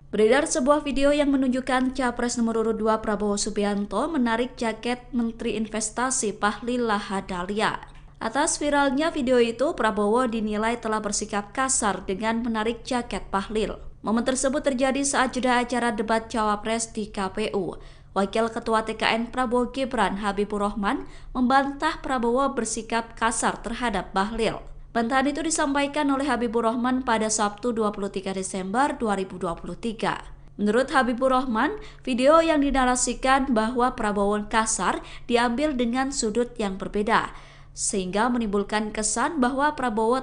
Beredar sebuah video yang menunjukkan Capres nomor urut 2 Prabowo Subianto menarik jaket Menteri Investasi Bahlil Lahadalia. Atas viralnya video itu, Prabowo dinilai telah bersikap kasar dengan menarik jaket Bahlil. Momen tersebut terjadi saat jeda acara debat Cawapres di KPU. Wakil Ketua TKN Prabowo Gibran Habibur Rahman membantah Prabowo bersikap kasar terhadap Bahlil. Bantahan itu disampaikan oleh Habibur Rahman pada Sabtu 23 Desember 2023. Menurut Habibur Rahman, video yang dinarasikan bahwa Prabowo kasar diambil dengan sudut yang berbeda, sehingga menimbulkan kesan bahwa Prabowo